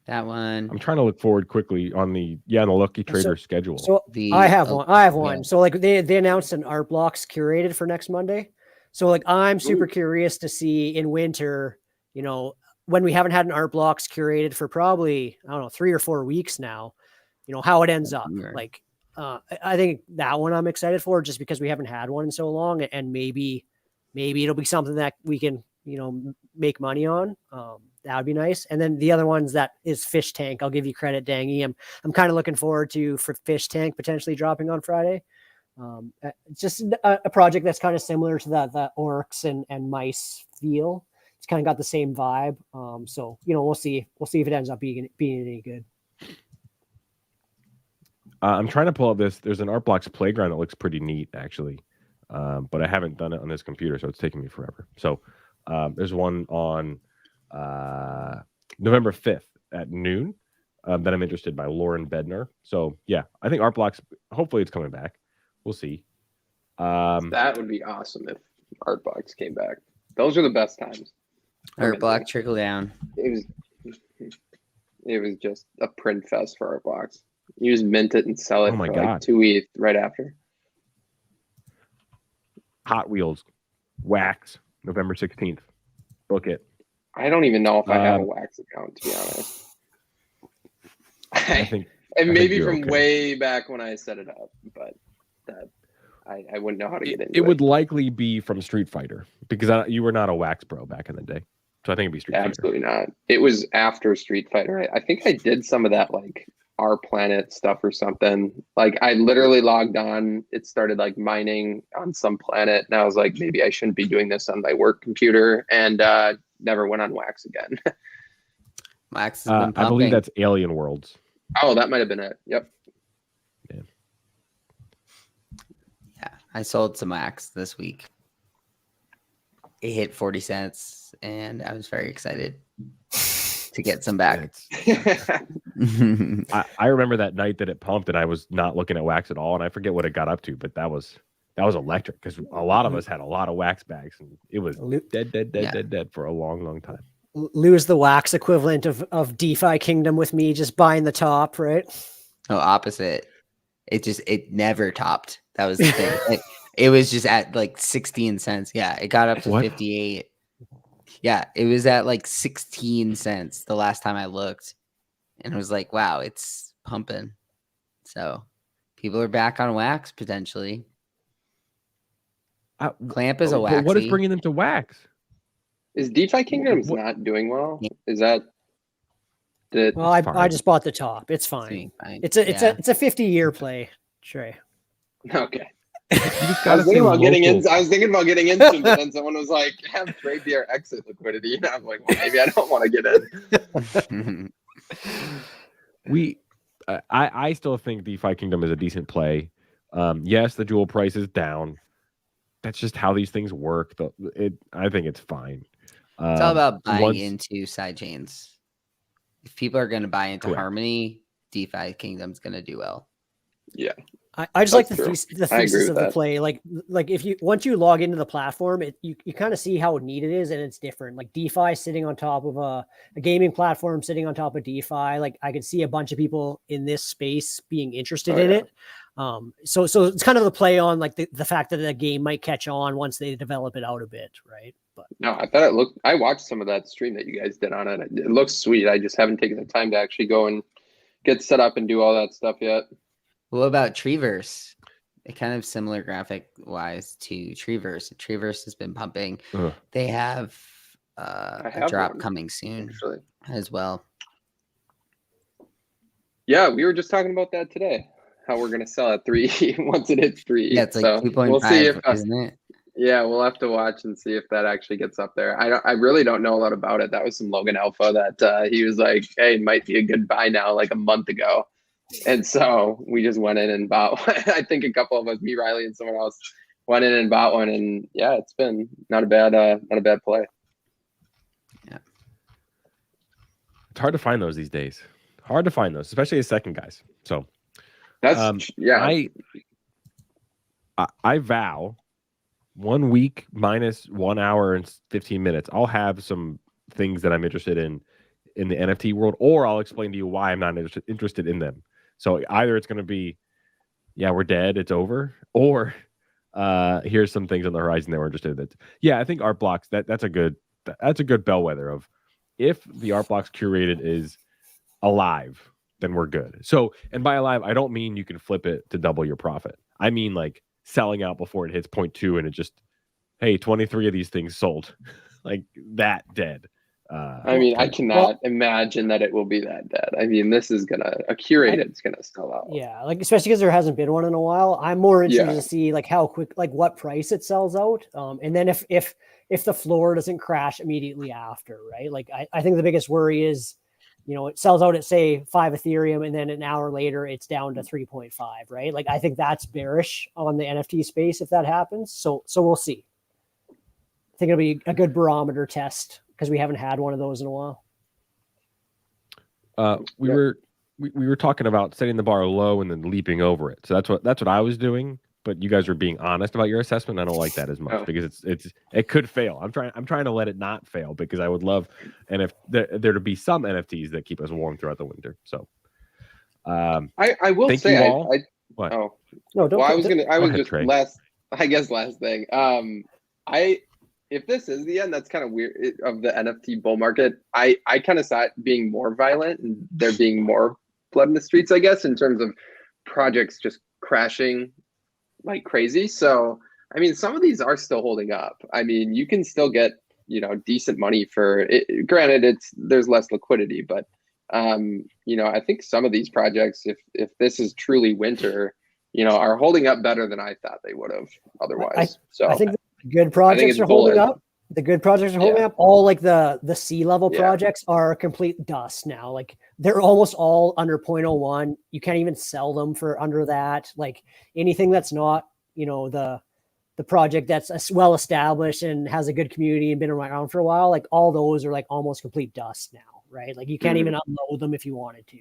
That one. I'm trying to look forward quickly on the Lucky Trader schedule. So I have one. Yeah. So like they announced an art blocks curated for next Monday. So like I'm super curious to see in winter, when we haven't had an art blocks curated for probably, 3 or 4 weeks now, how it ends up. Like, I think that one I'm excited for just because we haven't had one in so long, and maybe it'll be something that we can, make money on. That would be nice. And then the other ones that is Fish Tank. I'll give you credit, Dangy. I'm kind of looking forward for Fish Tank potentially dropping on Friday. It's just a project that's kind of similar to the orcs and mice feel. It's kind of got the same vibe. So we'll see if it ends up being any good. I'm trying to pull up this. There's an Art Blocks playground that looks pretty neat, actually, but I haven't done it on this computer, so it's taking me forever. So there's one on November 5th at noon that I'm interested by Lauren Bednar. So yeah, I think Art Blocks. Hopefully, it's coming back. We'll see. That would be awesome if Art Blocks came back. Those are the best times. Art Block trickle down. It was just a print fest for Art Blocks. You just mint it and sell it for like 2 ETH right after. Hot Wheels, Wax, November 16th. Book it. I don't even know if I have a Wax account, to be honest. And maybe from way back when I set it up, but that I wouldn't know how to get into it. It would likely be from Street Fighter because you were not a Wax bro back in the day. So I think it'd be Street Fighter. Absolutely not. It was after Street Fighter. I think I did some of that like Our Planet stuff or something. Like I literally logged on. It started like mining on some planet, and I was like, maybe I shouldn't be doing this on my work computer, and never went on Wax again. Wax has been I believe that's Alien Worlds. Oh, that might have been it. Yep. Yeah, I sold some Wax this week. It hit 40 cents, and I was very excited to get some back. I remember that night that it pumped, and I was not looking at Wax at all, and I forget what it got up to, but that was electric because a lot of us had a lot of Wax bags, and it was dead for a long time. Lose the wax equivalent of DeFi Kingdom with me just buying the top, right? No, opposite. It never topped. That was the thing. It was just at like 16 cents. Yeah, it got up to 58. Yeah, it was at like 16 cents the last time I looked. And it was like, wow, it's pumping. So people are back on wax potentially. Clamp is a waxy. What is bringing them to wax? Is DeFi Kingdoms not doing well? Is that the? Well, I just bought the top. It's fine. It's a 50-year play, Trey. Okay. I was thinking about getting into, but then someone was like, "Have trade their exit liquidity," and I'm like, "Well, maybe I don't want to get in." I still think DeFi Kingdom is a decent play. Yes, the jewel price is down. That's just how these things work. I think it's fine. It's all about buying into side chains. If people are going to buy into Harmony, DeFi Kingdom's going to do well. Yeah. I just like the thesis of the play. Like if once you log into the platform, you kind of see how neat it is, and it's different. Like DeFi sitting on top of a gaming platform, sitting on top of DeFi. Like I could see a bunch of people in this space being interested in it. So it's kind of the play on like the fact that the game might catch on once they develop it out a bit, right? But no, I thought I watched some of that stream that you guys did on it. It looks sweet. I just haven't taken the time to actually go and get set up and do all that stuff yet. What about Treeverse? It kind of similar graphic wise to Treeverse. Treeverse has been pumping. They have a drop coming soon actually as well. Yeah, we were just talking about that today. How we're gonna sell at 3 once it hits 3. Yeah, it's like 2.5, we'll see if, isn't it? Yeah, we'll have to watch and see if that actually gets up there. I really don't know a lot about it. That was some Logan Alpha that he was like, "Hey, might be a good buy now," like a month ago. And so we just went in and bought one. I think a couple of us, me, Riley, and someone else, went in and bought one. And yeah, it's been not a bad play. Yeah, it's hard to find those these days. Hard to find those, especially as second guys. So that's yeah. I vow 1 week minus 1 hour and 15 minutes. I'll have some things that I'm interested in the NFT world, or I'll explain to you why I'm not interested in them. So either it's going to be, yeah, we're dead, it's over, or here's some things on the horizon that we're interested in. Yeah, I think art blocks that's a good bellwether of if the art blocks curated is alive, then we're good. So, and by alive, I don't mean you can flip it to double your profit. I mean like selling out before it hits 0.2 and it just, hey, 23 of these things sold, like that dead. I mean, I cannot imagine that it will be that dead. I mean, this is it's gonna sell out. Yeah, like especially because there hasn't been one in a while. I'm more interested to see like how quick, like what price it sells out, and then if the floor doesn't crash immediately after, right? Like I think the biggest worry is, it sells out at say 5 Ethereum, and then an hour later it's down to 3.5, right? Like I think that's bearish on the NFT space if that happens. So we'll see. I think it'll be a good barometer test, because we haven't had one of those in a while. We were talking about setting the bar low and then leaping over it. So that's what I was doing. But you guys are being honest about your assessment. I don't like that as much because it could fail. I'm trying to let it not fail, because I would love if there to be some NFTs that keep us warm throughout the winter. So I will thank say you all. what? Oh no, don't. Well, last thing. If this is the end, that's kind of weird of the NFT bull market. I kind of saw it being more violent and there being more blood in the streets, I guess, in terms of projects just crashing like crazy. So, I mean, some of these are still holding up. I mean, you can still get, decent money for it. Granted, there's less liquidity, but, I think some of these projects, if this is truly winter, are holding up better than I thought they would have otherwise. I think the good projects are holding up. The good projects are holding up. All like the C-level projects are complete dust now. Like they're almost all under 0.01. You can't even sell them for under that. Like anything that's not, the project that's well established and has a good community and been around for a while, like all those are like almost complete dust now, right? Like you can't even upload them if you wanted to.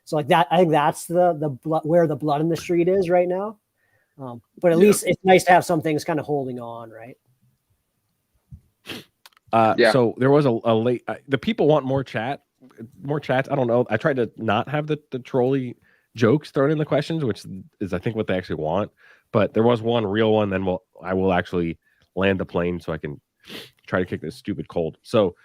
So like that, I think that's the where the blood in the street is right now. But at least it's nice to have some things kind of holding on, right? Yeah. So there was a late. The people want more chats. I don't know. I tried to not have the trolley jokes thrown in the questions, which is I think what they actually want. But there was one real one. Then I will actually land the plane so I can try to kick this stupid cold. So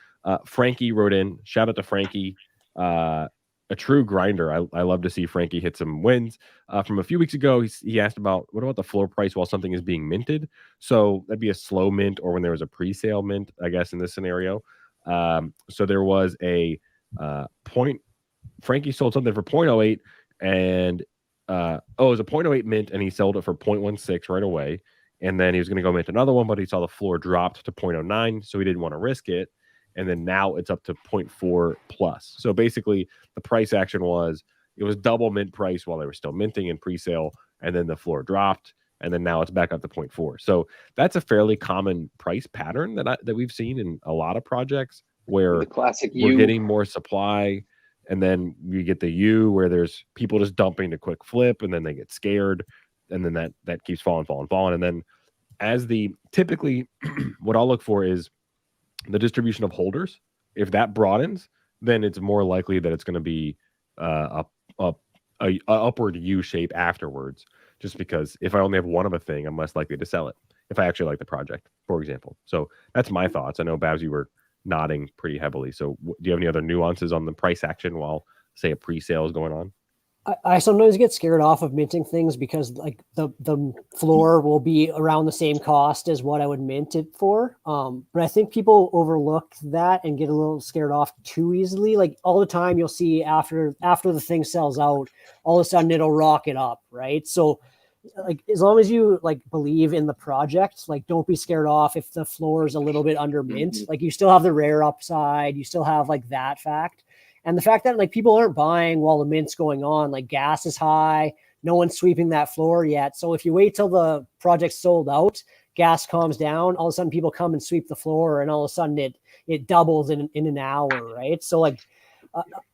Frankie wrote in. Shout out to Frankie. A true grinder. I love to see Frankie hit some wins. From a few weeks ago, he asked about what about the floor price while something is being minted. So that'd be a slow mint or when there was a pre-sale mint, I guess, in this scenario. So there was a point. Frankie sold something for 0.08 and it was a 0.08 mint and he sold it for 0.16 right away. And then he was going to go mint another one, but he saw the floor dropped to 0.09, so he didn't want to risk it. And then now it's up to 0.4 plus. So basically, the price action it was double mint price while they were still minting in pre-sale, and then the floor dropped, and then now it's back up to 0.4. So that's a fairly common price pattern that we've seen in a lot of projects where The classic we're U. getting more supply, and then we get the U where there's people just dumping to quick flip, and then they get scared, and then that keeps falling, and then as typically what I'll look for is the distribution of holders. If that broadens, then it's more likely that it's going to be a upward U shape afterwards. Just because if I only have one of a thing, I'm less likely to sell it if I actually like the project, for example. So that's my thoughts. I know Babs, you were nodding pretty heavily. So do you have any other nuances on the price action while, say, a pre-sale is going on? I sometimes get scared off of minting things because like the floor will be around the same cost as what I would mint it for. But I think people overlook that and get a little scared off too easily. Like all the time you'll see after the thing sells out, all of a sudden it'll rocket up, right? So like as long as you like believe in the project, like don't be scared off if the floor is a little bit under mint. Like you still have the rare upside, you still have like that fact. And the fact that like people aren't buying while the mint's going on, like gas is high, no one's sweeping that floor yet. So if you wait till the project's sold out, gas calms down, all of a sudden people come and sweep the floor and all of a sudden it doubles in an hour, right? So like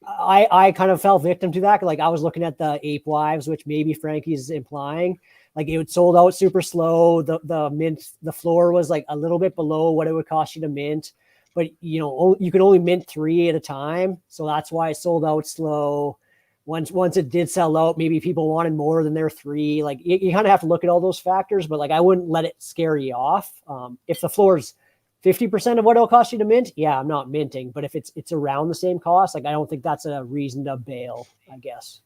I kind of fell victim to that. Like I was looking at the Ape Wives, which maybe Frankie's implying, like it would sold out super slow. The mint, the floor was like a little bit below what it would cost you to mint. But, you know, you can only mint 3 at a time. So that's why it sold out slow. Once it did sell out, maybe people wanted more than their 3. Like you kind of have to look at all those factors, but like I wouldn't let it scare you off. If the floor's 50% of what it'll cost you to mint, yeah, I'm not minting. But if it's around the same cost, like I don't think that's a reason to bail, I guess.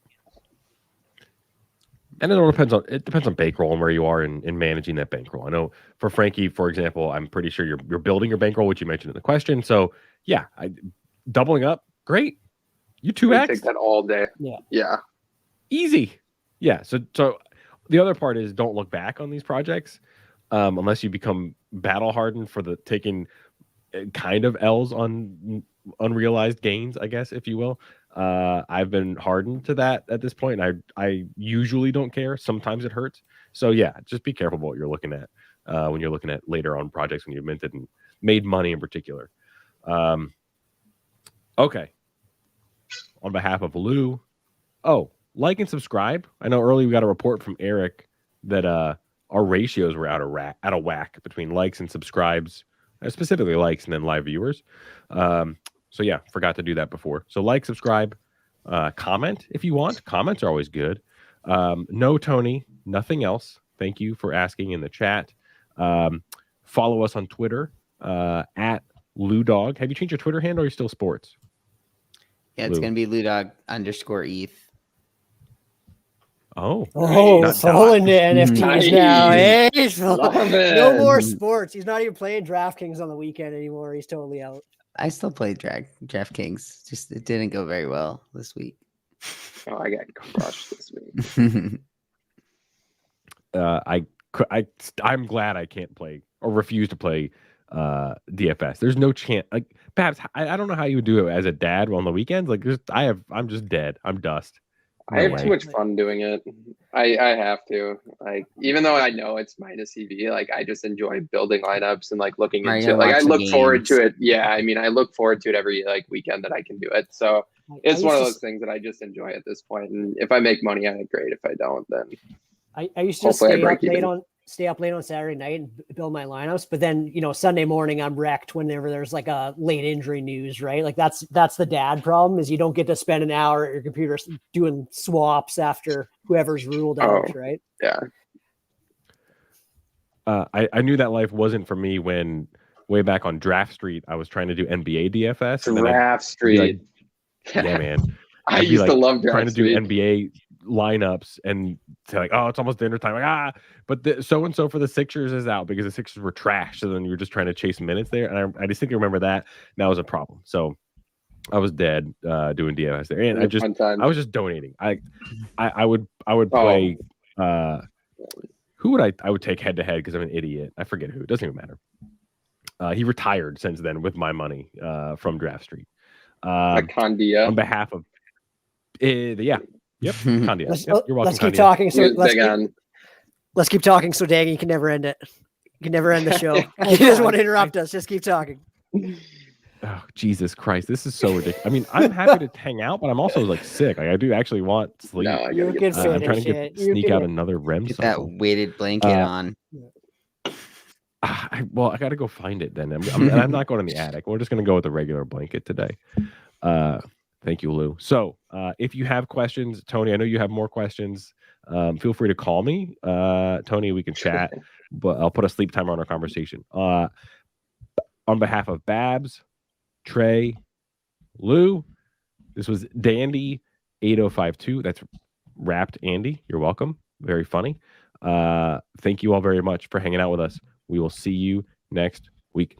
And it all depends on bankroll and where you are in managing that bankroll. I know for Frankie, for example, I'm pretty sure you're building your bankroll, which you mentioned in the question. So yeah, doubling up, great. You 2x. Take that all day. Yeah. Easy. Yeah. So the other part is don't look back on these projects unless you become battle hardened for the taking kind of L's on unrealized gains, I guess, if you will. I've been hardened to that at this point. And I usually don't care. Sometimes it hurts. So yeah, just be careful about what you're looking at when you're looking at later on projects when you've minted and made money in particular. Okay. On behalf of Lou, like and subscribe. I know earlier we got a report from Eric that our ratios were out of whack between likes and subscribes, specifically likes and then live viewers. So yeah, forgot to do that before. So like, subscribe, comment if you want. Comments are always good. No, Tony, nothing else. Thank you for asking in the chat. Follow us on Twitter at LouDog. Have you changed your Twitter handle or are you still sports? Yeah, it's going to be LouDog_ETH. Oh, pulling the NFTs now. Hey, no more it. sports. He's not even playing DraftKings on the weekend anymore. He's totally out. I still play DraftKings. Just it didn't go very well this week. Oh, I got crushed this week. I'm glad I can't play or refuse to play DFS. There's no chance. Like perhaps I don't know how you would do it as a dad on the weekends. Like I'm just dead. I'm dust. I have too much fun doing it. I have to. Like even though I know it's minus EV, like I just enjoy building lineups and like looking into it. Like I look forward to it. Yeah, I mean I look forward to it every like weekend that I can do it. So it's one of those things that I just enjoy at this point. And if I make money on it, great. If I don't, then I used to stay up late on stay up late on Saturday night and build my lineups. But then, Sunday morning I'm wrecked whenever there's like a late injury news, right? Like that's the dad problem is you don't get to spend an hour at your computer doing swaps after whoever's ruled out, right? Yeah. I knew that life wasn't for me when way back on Draft Street, I was trying to do NBA DFS. Draft Street. Yeah, man. I used to love Draft trying to Street. do NBA lineups and say like, oh, it's almost dinner time. Like, but so and so for the Sixers is out because the Sixers were trash. So then you were just trying to chase minutes there, and I distinctly remember that. That was a problem. So I was dead doing DFS there, and I was just donating. I would play. Who would I would take head to head because I'm an idiot. I forget who. It doesn't even matter. He retired since then with my money from Draft Street. Condia. On behalf of Yep, Condia. You're welcome. Let's keep talking. So let's keep talking. So Dangy, you can never end it. You can never end the show. You just want to interrupt us. Just keep talking. Oh, Jesus Christ. This is so ridiculous. I mean, I'm happy to hang out, but I'm also like sick. Like I do actually want sleep. No, you can I'm trying to sneak out another REM Get cycle. that weighted blanket on. I got to go find it then. I'm not going in the attic. We're just going to go with the regular blanket today. Thank you, Lou. So if you have questions, Tony, I know you have more questions. Feel free to call me. Tony, we can chat, but I'll put a sleep timer on our conversation. On behalf of Babs, Trey, Lou, this was Dandy 8052. That's Wrapped Andy. You're welcome. Very funny. Thank you all very much for hanging out with us. We will see you next week.